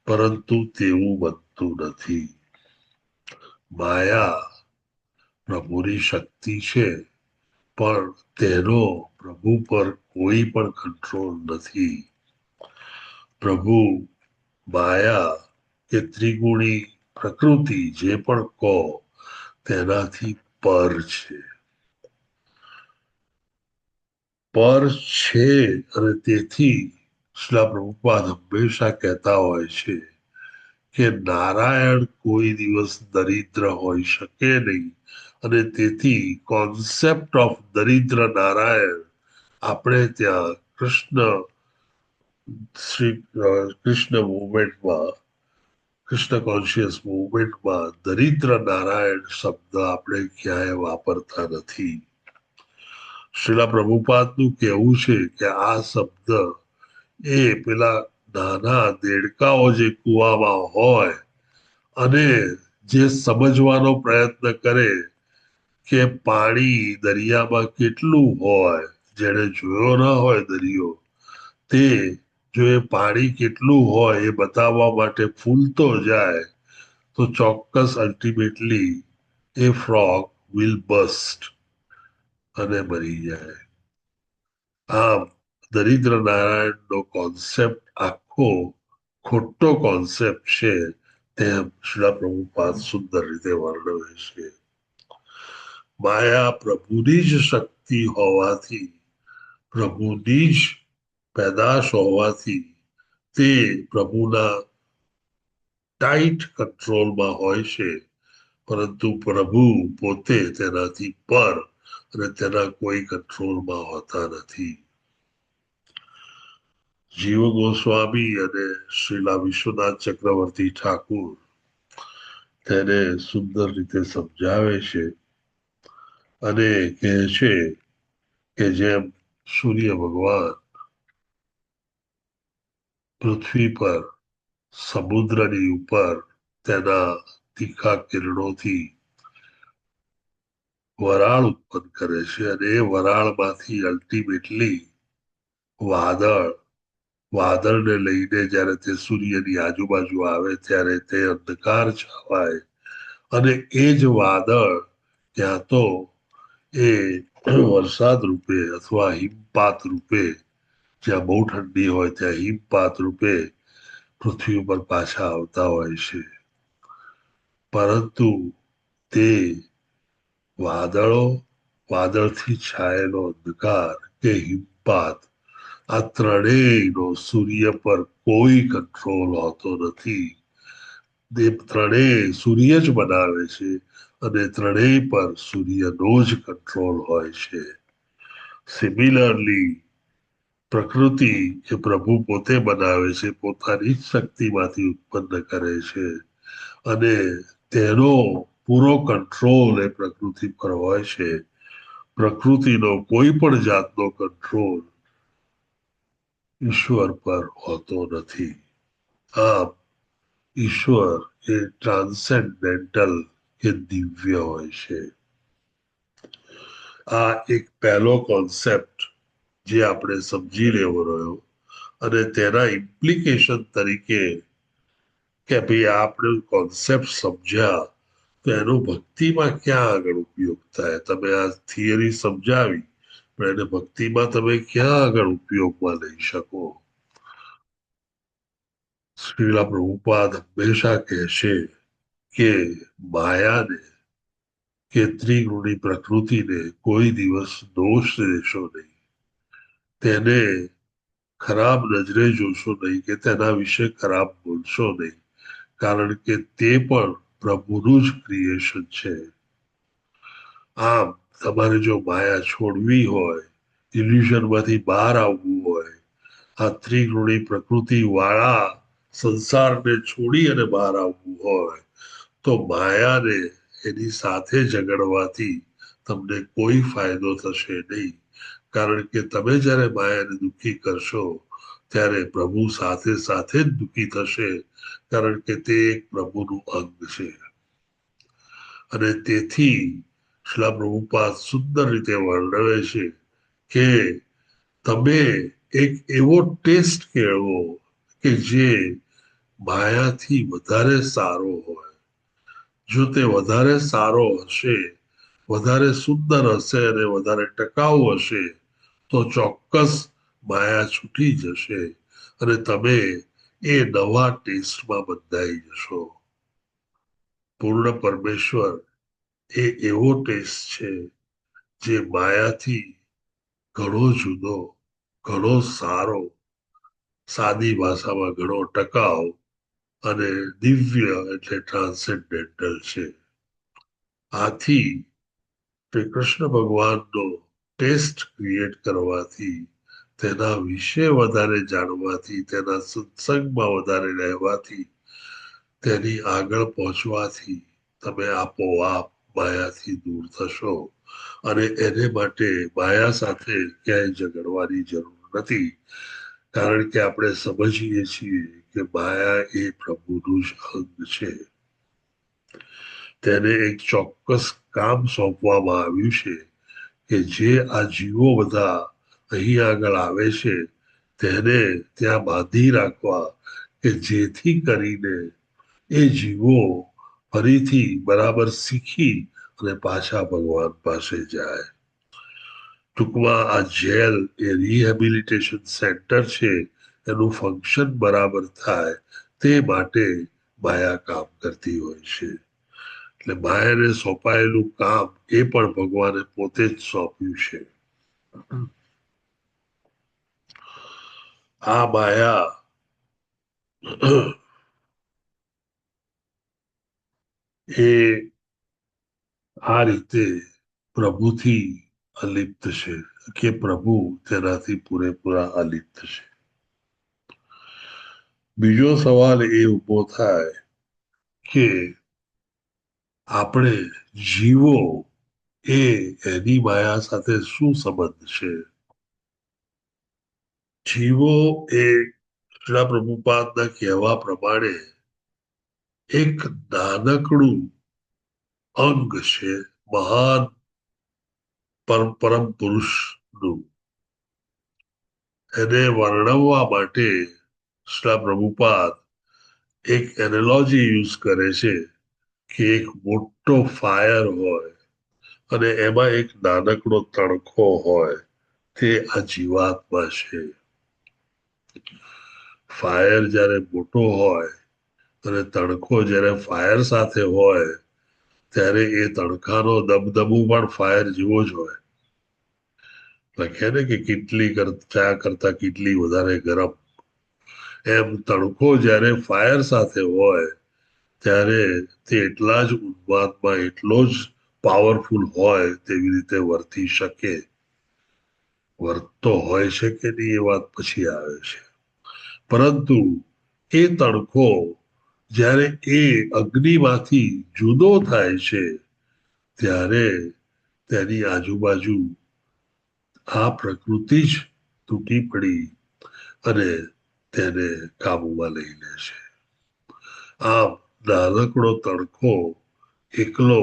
પરંતુ તેવું બનતું નથી. માયા પ્રભુની શક્તિ છે, પણ તેનો પ્રભુ પર કોઈ પણ કંટ્રોલ નથી. પ્રભુ માયા કે ત્રિગુણી પ્રકૃતિ જે પણ કહો તેનાથી પર છે. પર છે અને તેથી શ્રીલા પ્રભુપાદ હંમેશા કહેતા હોય છે કે નારાયણ કોઈ દિવસ દરિદ્ર હોઈ શકે નહીં, અને તેથી કોન્સેપ્ટ ઓફ દરિદ્ર નારાયણ આપણે ત્યાં કૃષ્ણ મુવમેન્ટમાં, કૃષ્ણ કોન્શિયસ મુવમેન્ટમાં દરિદ્ર નારાયણ શબ્દ આપણે ક્યાંય વાપરતા નથી. શ્રીલા પ્રભુપાદનું કહેવું છે કે આ શબ્દ એ પેલા નાના દેડકાઓ જે કુવામાં હોય અને જે સમજવાનો પ્રયત્ન કરે કે પાણી દરિયામાં કેટલું હોય, જેને જોયો ના હોય દરિયો, તે જો એ પાણી કેટલું હોય એ બતાવવા માટે ફૂલતો જાય તો ચોક્કસ ultimately A frog will bust અને મરી જાય. આમ દરિદ્ર નારાયણનો કોન્સેપ્ટ આખો ખોટો કોન્સેપ્ટ છે, તેમ શ્રીલા પ્રભુપાદ સુંદર રીતે વર્ણવે છે. માયા પ્રભુની જ શક્તિ હોવાથી, પ્રભુની જ પેદાશ હોવાથી તે પ્રભુના ટાઈટ કંટ્રોલમાં હોય છે, પરંતુ પ્રભુ પોતે તેનાથી પર અને તેના કોઈ કંટ્રોલમાં હોતા નથી. જીવ ગોસ્વામી અને શ્રીલા વિશ્વનાથ ચક્રવર્તી ઠાકુર તેને સુંદર રીતે સમજાવે છે અને કહે છે કે જેમ સૂર્ય ભગવાન પૃથ્વી પર સમુદ્રની ઉપર તેના તીખા કિરણોથી વરાળ ઉત્પન્ન કરે છે, અને એ વરાળમાંથી અલ્ટિમેટલી વાદળને લઈને જ્યારે તે સૂર્યની આજુબાજુ આવે ત્યારે તે અંધકાર છવાય, અને એ જ વાદળ ત્યાં તો એ વરસાદ રૂપે અથવા હિમપાત રૂપે, જ્યાં બહુ ઠંડી હોય ત્યાં હિમપાત રૂપે પૃથ્વી ઉપર પાછા આવતા હોય છે. પરંતુ તે વાદળથી છાયેલો અંધકાર કે હિમપાત, આ ત્રણેયનો સૂર્ય પર કોઈ કંટ્રોલ હોતો નથી. તે ત્રણેય સૂર્ય જ બનાવે છે અને ત્રણેય પર સૂર્યનો જ કંટ્રોલ હોય છે. સિમિલરલી પ્રકૃતિ એ પ્રભુ પોતે બનાવે છે, પોતાની જ શક્તિમાંથી ઉત્પન્ન કરે છે, અને તેનો પૂરો કંટ્રોલ એ પ્રકૃતિ પર હોય છે. પ્રકૃતિનો કોઈ પણ જાતનો કંટ્રોલ ઈશ્વર પર હોતો નથી. આમ ઈશ્વર એ ટ્રાન્સેન્ડેન્ટલ કે દિવ્ય હોય છે. આ એક પહેલો કોન્સેપ્ટ જે આપણે સમજી લેવો રહ્યો, અને તેના ઇમ્પ્લિકેશન તરીકે કે ભાઈ આપણે કોન્સેપ્ટ સમજ્યા તો એનો ભક્તિમાં ક્યાં આગળ ઉપયોગ થાય. તમે આ થિયરી સમજાવી, પણ એને ભક્તિમાં તમે ક્યાં આગળ ઉપયોગમાં લઈ શકો. શ્રીલા પ્રભુપાદ હંમેશા કહેશે કે માયાને કે ત્રિગુણી પ્રકૃતિને કોઈ દિવસ દોષ દેશો નહીં, તેને ખરાબ નજરે જોશો નહીં કે તેના વિશે ખરાબ બોલશો નહીં, કારણ કે તે પણ પ્રભુનું જ ક્રિએશન છે. આમ તમારે જો માયા છોડવી હોય, ઇલ્યુઝનમાંથી બહાર આવવું હોય, આ ત્રિગુણી પ્રકૃતિ વાળા સંસારને છોડી અને બહાર આવવું હોય, તો માયાને એની સાથે ઝઘડવાથી તમને કોઈ ફાયદો થશે નહીં. કારણ કે તમે જ્યારે માયાને દુઃખી કરશો ત્યારે પ્રભુ સાથે સાથે જ દુઃખી થશે, કારણ કે તે એક પ્રભુનું અંગ છે. અને તેથી શ્રીલા પ્રભુપાદ સુંદર રીતે વર્ણવે છે કે તમે એક એવો ટેસ્ટ કેળવો કે જે માયાથી વધારે સારો હોય. જો તે વધારે સારો હશે, વધારે સુંદર હશે અને વધારે ટકાઉ હશે તો ચોક્કસ માયા છૂટી જશે અને તમે એ નવા ટેસ્ટમાં બંધાઈ જશો. પૂર્ણ પરમેશ્વર એ એવો ટેસ્ટ છે જે માયાથી ઘણો જુદો, ઘણો સારો, સાદી ભાષામાં ઘણો ટકાઉ અને દિવ્ય એટલે ટ્રાન્સેન્ડેન્ટલ છે. આથી શ્રી કૃષ્ણ ભગવાનનો ટેસ્ટ ક્રિએટ કરવાથી, તેના વિશે વધારે જાણવાથી, તેના સત્સંગમાં વધારે રહેવાથી, તેની આગળ પહોંચવાથી તમે આપોઆપ માયાથી દૂર થશો અને એને માટે માયા સાથે ક્યાંય ઝઘડવાની જરૂર નથી. કારણ કે આપણે સમજીએ છીએ કે માયા એ પ્રભુનું જ અંગ છે. તેને એક ચોક્કસ કામ સોંપવામાં આવ્યું છે કે જે આ જીવો બધા અહીં આગળ આવે છે તેને ત્યાં બાંધી રાખવા, કે જેથી કરીને એ જીવો ફરીથી બરાબર શીખી અને પાછા ભગવાન પાસે જાય. ટૂંકમાં આ જેલ એ રિહેબિલિટેશન સેન્ટર છે. એનું ફંક્શન બરાબર થાય તે માટે માયા કામ કરતી હોય છે. એટલે માયાને સોંપાયેલું કામ એ પણ ભગવાને પોતે જ સોંપ્યું છે. આ માયા એ આ રીતે પ્રભુથી અલિપ્ત છે કે પ્રભુ તેનાથી પૂરેપૂરા અલિપ્ત છે. બીજો સવાલ એ ઉભો થાય કે આપણે જીવો એ એની માયા સાથે શું સંબંધ છે? જીવો એ શ્રી પ્રભુપાદના કહેવા પ્રમાણે એક નાનકડું અંગ છે મહાન પરમ પુરુષનું. એને વર્ણવવા માટે શ્રી પ્રભુપાદ એક એનાલોજી યુઝ કરે છે કે એક મોટો ફાયર હોય અને એમાં એક નાનકડો તણખો હોય, તે આ જીવાત્મા છે. ફાયર જ્યારે મોટો હોય અને તણખો જ્યારે ફાયર સાથે હોય ત્યારે એ તણખાનો દબદબો પણ ફાયર જેવો જ હોય. લખે ને કે કેટલી ચા કરતા કેટલી વધારે ગરમ. એમ તણખો જ્યારે ફાયર સાથે હોય ત્યારે તે એટલા જ ઉન્માદમાં, એટલો જ પાવરફુલ હોય તેવી રીતે વર્તી શકે. વર્તતો હોય છે કે નહીં એ વાત પછી આવે છે. પરંતુ એ તણખો જ્યારે એ અગ્નિમાંથી જુદો થાય છે ત્યારે તેની આજુબાજુ આ પ્રકૃતિ જ તૂટી પડી અને તેને કાબુમાં લઈ લે છે. આમ નાનકડો તણખો એકલો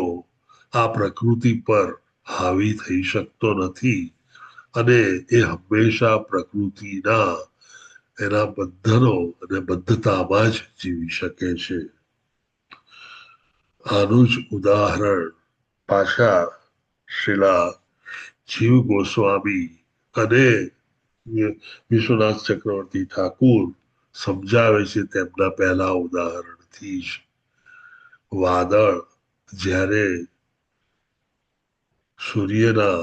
આ પ્રકૃતિ પર હાવી થઈ શકતો નથી અને એ હંમેશા પ્રકૃતિના એના બંધનો અને બદ્ધતામાં જ જીવી શકે છે. આનું જ ઉદાહરણ પાછા શ્રીલા જીવ ગોસ્વામી અને વિશ્વનાથ ચક્રવર્તી ઠાકુર સમજાવે છે તેમના પહેલા ઉદાહરણથી જ. વાદળ જ્યારે સૂર્યના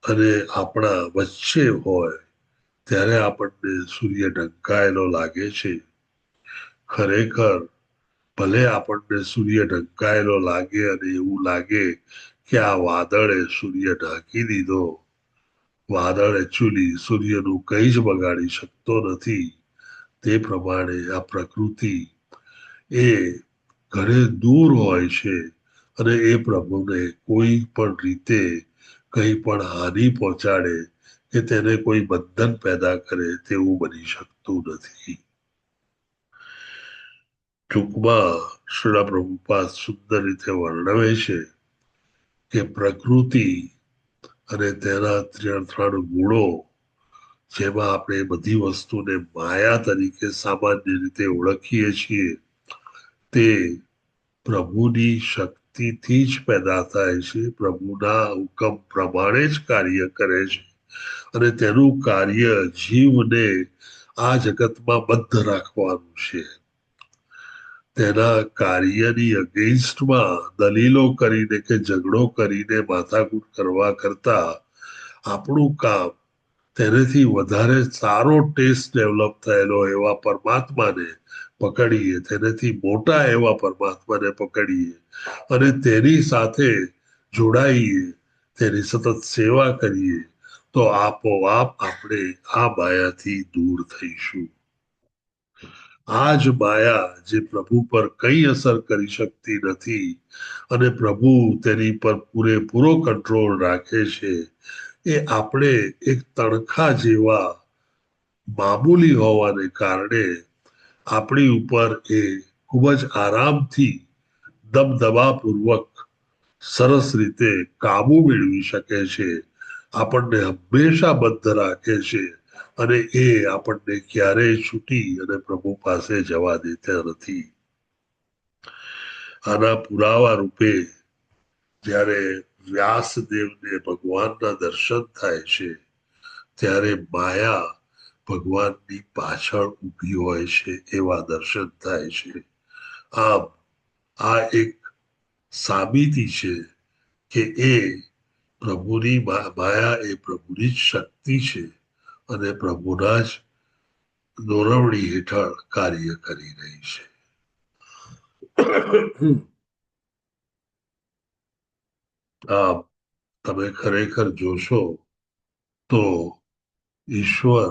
અને આપણા વચ્ચે હોય ત્યારે આપણને સૂર્ય ઢંકાયેલો લાગે છે. ખરેખર ભલે આપણને સૂર્ય ઢંકાયેલો લાગે અને એવું લાગે કે આ વાદળે સૂર્ય ઢાંકી દીધો, વાદળ એકચ્યુઅલી સૂર્યનું કંઈ જ બગાડી શકતો નથી. તે પ્રમાણે આ પ્રકૃતિ એ ઘણે દૂર હોય છે અને એ પ્રભુને કોઈ પણ રીતે કંઈ પણ હાનિ પહોંચાડે કે તેને કોઈ બંધન પેદા કરે તેવું બની શકતું નથી. ટૂંકમાં શ્રીલા પ્રભુપાદ સુંદર રીતે વર્ણવે છે કે પ્રકૃતિ અને તેના ત્રણ ગુણો જેમાં આપણે બધી વસ્તુને માયા તરીકે સામાન્ય રીતે ઓળખીએ છીએ તે પ્રભુની શક્તિથી જ પેદા થાય છે, પ્રભુના હુકમ પ્રમાણે જ કાર્ય કરે છે અને તેનું કાર્ય જીવને આ જગતમાં બંધ રાખવાનું છે. તેના કાર્યની અગેન્સ્ટમાં દલીલો કરીને કે ઝઘડો કરીને માથાકૂટ કરવા કરતા આપણું કામ તેનાથી વધારે સારો ટેસ્ટ ડેવલપ થયેલો એવા પરમાત્માને પકડીએ, તેનાથી મોટા એવા પરમાત્માને પકડીએ અને તેની સાથે જોડાઈએ, તેની સતત સેવા કરીએ તો આપોઆપ આપણે આ માયાથી દૂર થઈશું. આ જ માયા જે પ્રભુ પર કઈ અસર કરી શકતી નથી અને પ્રભુ તેની પર પૂરેપૂરો કંટ્રોલ રાખે છે, એ આપણે એક તણખા જેવા મામૂલી હોવાને કારણે આપણી ઉપર એ ખૂબ જ આરામથી દબદબાપૂર્વક સરસ રીતે કાબુ મેળવી શકે છે, આપણને હંમેશા બંધ રાખે છે અને એ આપણને ક્યારેય છૂટી અને પ્રભુ પાસે જવા દેતા નથી. આના પુરાવા રૂપે જ્યારે વ્યાસદેવને ભગવાનના દર્શન થાય છે ત્યારે માયા ભગવાનની પાછળ ઊભી હોય છે એવા દર્શન થાય છે. આમ આ એક સાબિતી છે કે એ પ્રભુની માયા એ પ્રભુની જ શક્તિ છે અને પ્રભુના જ દોરવણી હેઠળ કાર્ય કરી રહી છે. આમ તમે ખરેખર જોશો તો ઈશ્વર,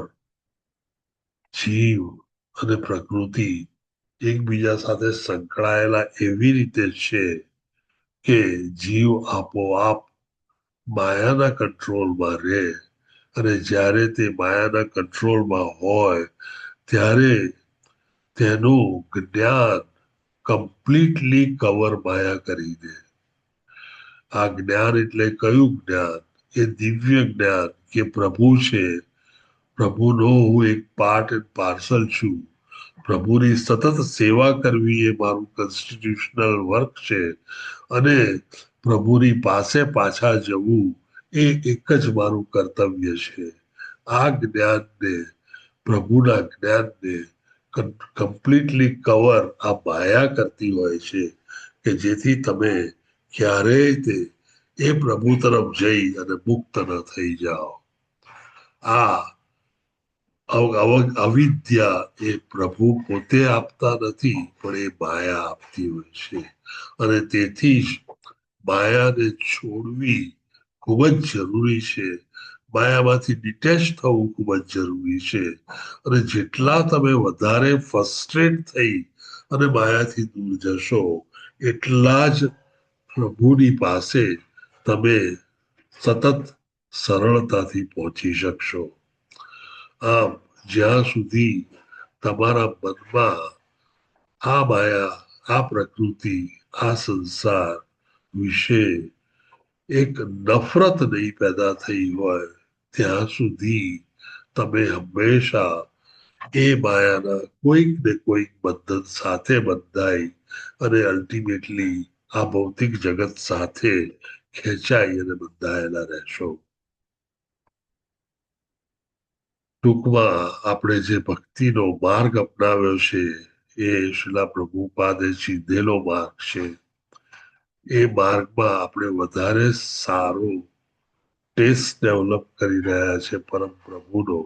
જીવ અને પ્રકૃતિ એકબીજા સાથે સંકળાયેલા એવી રીતે છે કે જીવ આપોઆપ માયાના કંટ્રોલમાં રહે અને જ્યારે તે માયાના કંટ્રોલમાં હોય ત્યારે તેનું જ્ઞાન કમ્પ્લીટલી કવર માયા કરી દે. આ જ્ઞાન એટલે કયું જ્ઞાન? એ દિવ્ય જ્ઞાન કે પ્રભુ છે, પ્રભુનો હું એક પાર્ટ એન્ડ પાર્સલ છું, પ્રભુની સતત સેવા કરવી એ મારું કોન્સ્ટિટ્યુશનલ વર્ક છે અને પ્રભુની પાસે પાછા જવું એ એક જ મારું કર્તવ્ય છે. આ જ્ઞાનને, પ્રભુના જ્ઞાનને કમ્પ્લીટલી કવર આ માયા કરતી હોય છે કે જેથી તમે ક્યારેય તે એ પ્રભુ તરફ જઈ અને મુક્ત ન થઈ જાઓ. આ અવિદ્યા એ પ્રભુ પોતે આપતા નથી, પણ એ માયા આપતી હોય છે અને તેથી જ માયાને છોડવી ખૂબ જ જરૂરી છે. માયામાંથી ડિટેચ થવું ખૂબ જ જરૂરી છે અને જેટલા તમે વધારે ફ્રસ્ટ્રેટ થઈ અને માયાથી દૂર જશો એટલા જ પ્રભુની પાસે તમે સતત સરળતાથી પહોંચી શકશો. આમ જ્યાં સુધી તમારા મનમાં આ માયા, આ પ્રકૃતિ, આ સંસાર વિશે એક નફરત નહીં પેદા થઈ હોય ત્યાં સુધી તમે હંમેશા એ માયાના કોઈક ને કોઈક બંધન સાથે બંધાઈ અને અલ્ટિમેટલી આ ભૌતિક જગત સાથે ખેંચાઈ અને બંધાયેલા રહેશો. ટૂંકમાં આપણે જે ભક્તિનો માર્ગ અપનાવ્યો છે એ શ્રીલા પ્રભુપાદે ચીંધેલો માર્ગ છે. એ માર્ગમાં આપણે વધારે સારો ટેસ્ટ ડેવલપ કરી રહ્યા છે પરમ પ્રભુનો,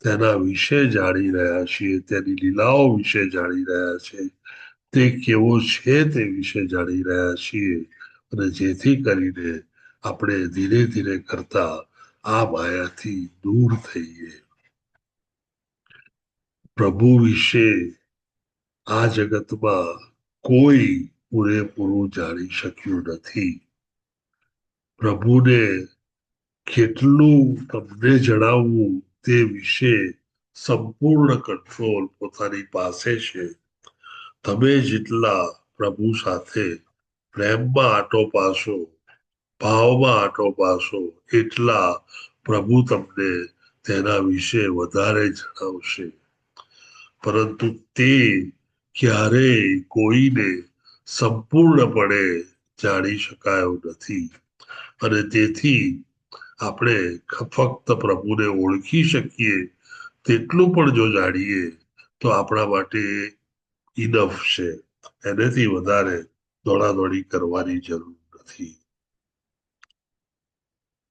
તેના વિશે જાણી રહ્યા છીએ, તેની લીલાઓ વિશે જાણી રહ્યા છે, તે કેવો છે તે વિશે જાણી રહ્યા છીએ અને જેથી કરીને આપણે ધીરે ધીરે કરતા આ માયાથી દૂર થઈએ. પ્રભુ વિશે આ જગતમાં કોઈ પૂરેપૂરું જાણી શક્યું નથી. પ્રભુને કેટલું તમને જણાવવું તે વિશે સંપૂર્ણ કંટ્રોલ પોતાની પાસે છે. તમે જેટલા પ્રભુ સાથે પ્રેમમાં આટો પાશો, ભાવમાં આટો પાશો, એટલા પ્રભુ તમને તેના વિશે વધારે જણાવશે, પરંતુ તે ક્યારેય કોઈને સંપૂર્ણપણે જાણી શકાયો નથી, અને તેથી આપણે ફક્ત પ્રભુને ઓળખી શકીએ તેટલું પણ જો જાણીએ તો આપણા માટે ઇનફ છે. એનાથી વધારે દોડાદોડી કરવાની જરૂર નથી.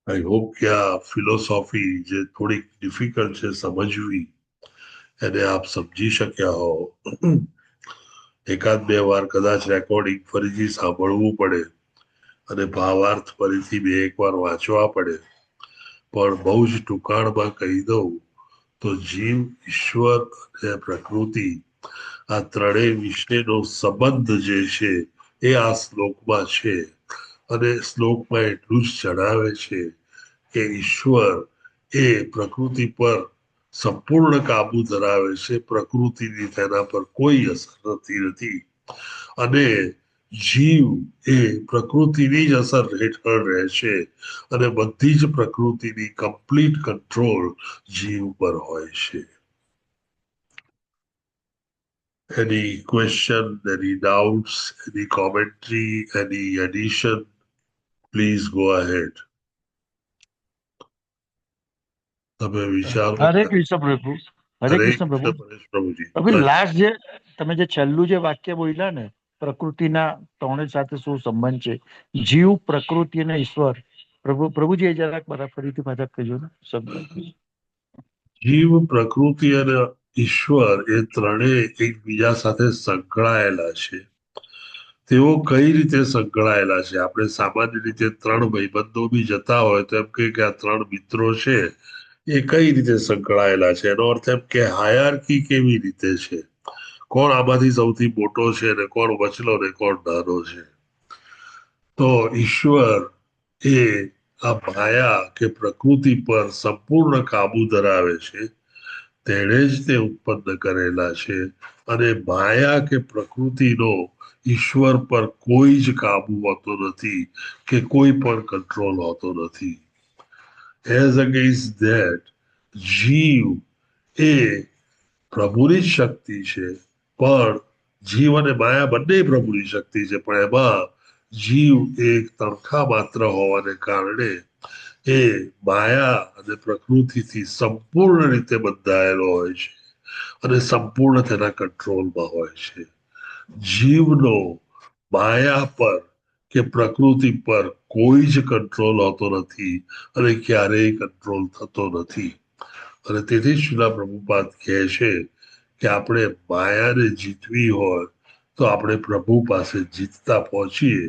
આઈ હોપ કે આ ફિલોસોફી જે થોડીક ડિફિકલ્ટ છે સમજવી, એને આપ સમજી શક્યા હો. એકાદ બે વાર કદાચ રેકોર્ડિંગ ફરીથી સાંભળવું પડે અને ભાવાર્થ ફરીથી બે એક વાર વાંચવા પડે, પણ બહુ જ ટૂંકાણમાં કહી દઉં તો જીવ, ઈશ્વર અને પ્રકૃતિ આ ત્રણેય વિશેનો સંબંધ જે છે એ આ શ્લોકમાં છે. અને શ્લોકમાં એટલું જ જણાવે છે કે ઈશ્વર એ પ્રકૃતિ પર સંપૂર્ણ કાબુ ધરાવે છે, પ્રકૃતિની તેના પર કોઈ અસર નથી, અને જીવ એ પ્રકૃતિની જ અસર હેઠળ રહે છે, અને બધી જ પ્રકૃતિની કમ્પ્લીટ કંટ્રોલ જીવ પર હોય છે. Any question, any doubts, any commentary, any addition, please go ahead. તમે વિચારો. હરે કૃષ્ણ પ્રભુ. હરે કૃષ્ણ પ્રભુ. પ્રભુજી. પ્રભુ લાસ્ટ જે તમે જે છેલ્લું જે વાક્ય બોલ્યા ને, પ્રકૃતિના ત્રણેય સાથે શું સંબંધ છે, જીવ, પ્રકૃતિ અને ઈશ્વર, પ્રભુજી જરાક બરાબર ફરીથી પાછા કહેજો ને શબ્દ. જીવ, પ્રકૃતિ અને ઈશ્વર એ ત્રણેય એકબીજા સાથે સંકળાયેલા છે. તેઓ કઈ રીતે સંકળાયેલા છે? આપણે સામાન્ય રીતે ત્રણ ભાઈબંધો બી જતા હોય તો એમ કે આ ત્રણ મિત્રો છે, એ કઈ રીતે સંકળાયેલા છે? એનો અર્થ એમ કે હાયરાર્કી કેવી રીતે છે, કોણ આમાંથી સૌથી મોટો છે અને કોણ વચલો ને કોણ નાનો છે. તો ઈશ્વર એ આ માયા કે પ્રકૃતિ પર સંપૂર્ણ કાબુ ધરાવે છે, તેણે જ તે ઉત્પન્ન કરેલા છે, અને માયા કે પ્રકૃતિનો ઈશ્વર પર કોઈ જ કાબુ હોતો નથી કે કોઈ પણ કંટ્રોલ હોતો નથી. એઝ અગેન્સ્ટ ધેટ જીવ એ પ્રભુની જ શક્તિ છે, પણ જીવ અને માયા બંને પ્રભુની શક્તિ છે, પણ એમાં જીવ એક તણખા માત્ર હોવાને કારણે એ માયા અને પ્રકૃતિથી સંપૂર્ણ રીતે બંધાયેલો હોય છે અને સંપૂર્ણ તેના કંટ્રોલમાં હોય છે. જીવનો માયા પર કે પ્રકૃતિ પર કોઈ જ કંટ્રોલ હોતો નથી અને ક્યારેય કંટ્રોલ થતો નથી. અને તેથી જ શ્રીલા પ્રભુપાદ કહે છે કે આપણે માયાને જીતવી હોય તો આપણે પ્રભુ પાસે જીતતા પહોંચીએ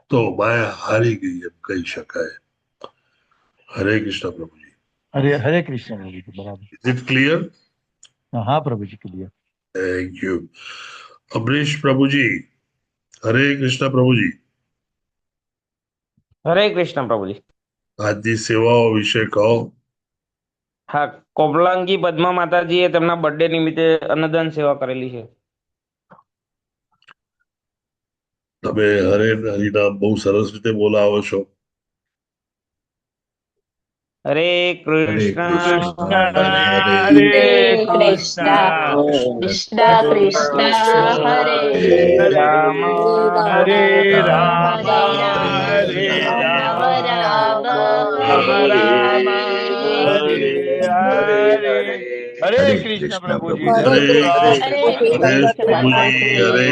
તો માયા હારી ગઈ એમ કહી શકાય. હરે કૃષ્ણ પ્રભુજી. હરે કૃષ્ણ પ્રભુજી. બરાબર. Is it clear? હા પ્રભુજી, ક્લિયર. Thank you. અમરીશ પ્રભુજી. હરે કૃષ્ણ પ્રભુજી. હરે કૃષ્ણ પ્રભુજી. આજની સેવાઓ વિશે કહો. હા, કોમલાંગી પદ્મા માતાજીએ તેમના બર્થડે નિમિત્તે અન્નદાન સેવા કરેલી છે. તમે હરે હરિનામ બહુ સરસ રીતે બોલાવો છો. હરે કૃષ્ણ હરે કૃષ્ણ કૃષ્ણ કૃષ્ણ હરે રામ હરે રામ હરે રામ રામ હરે હરે કૃષ્ણ પ્રભુજી. હરે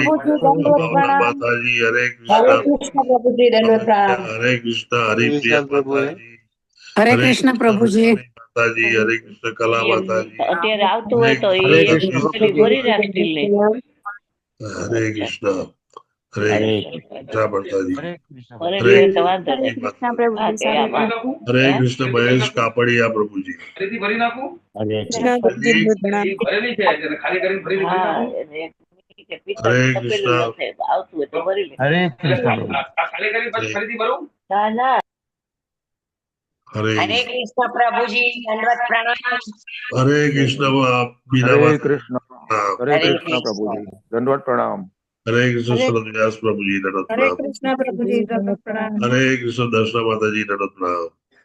માતાજી. હરે કૃષ્ણ પ્રભુજી. હરે કૃષ્ણ હરિપ્રિયા માતાજી. હરે કૃષ્ણ પ્રભુજી. માતાજી. હરે કૃષ્ણ કલા માતાજી. અત્યારે આવતું હોય તો એ ભરી રાખ સ્ટીલ ને. હરે કૃષ્ણ. હરે કૃષ્ણ માતાજી. હરે કૃષ્ણ મહેશ કાપડિયા પ્રભુજી. હરે કૃષ્ણ. હરે કૃષ્ણ. હરે કૃષ્ણ પ્રભુજી. દંડવત પ્રણામ. હરે કૃષ્ણ બીના હરે કૃષ્ણ. હરે કૃષ્ણ પ્રભુજી. દંડવત પ્રણામ. હરે કૃષ્ણ સુરવ્યાસ પ્રભુજી. દંડવત હરે પ્રણામ. કૃષ્ણ પ્રભુજી. દંડવત પ્રણામ. હરે કૃષ્ણ દર્શના માતાજી. દંડવત પ્રણામ.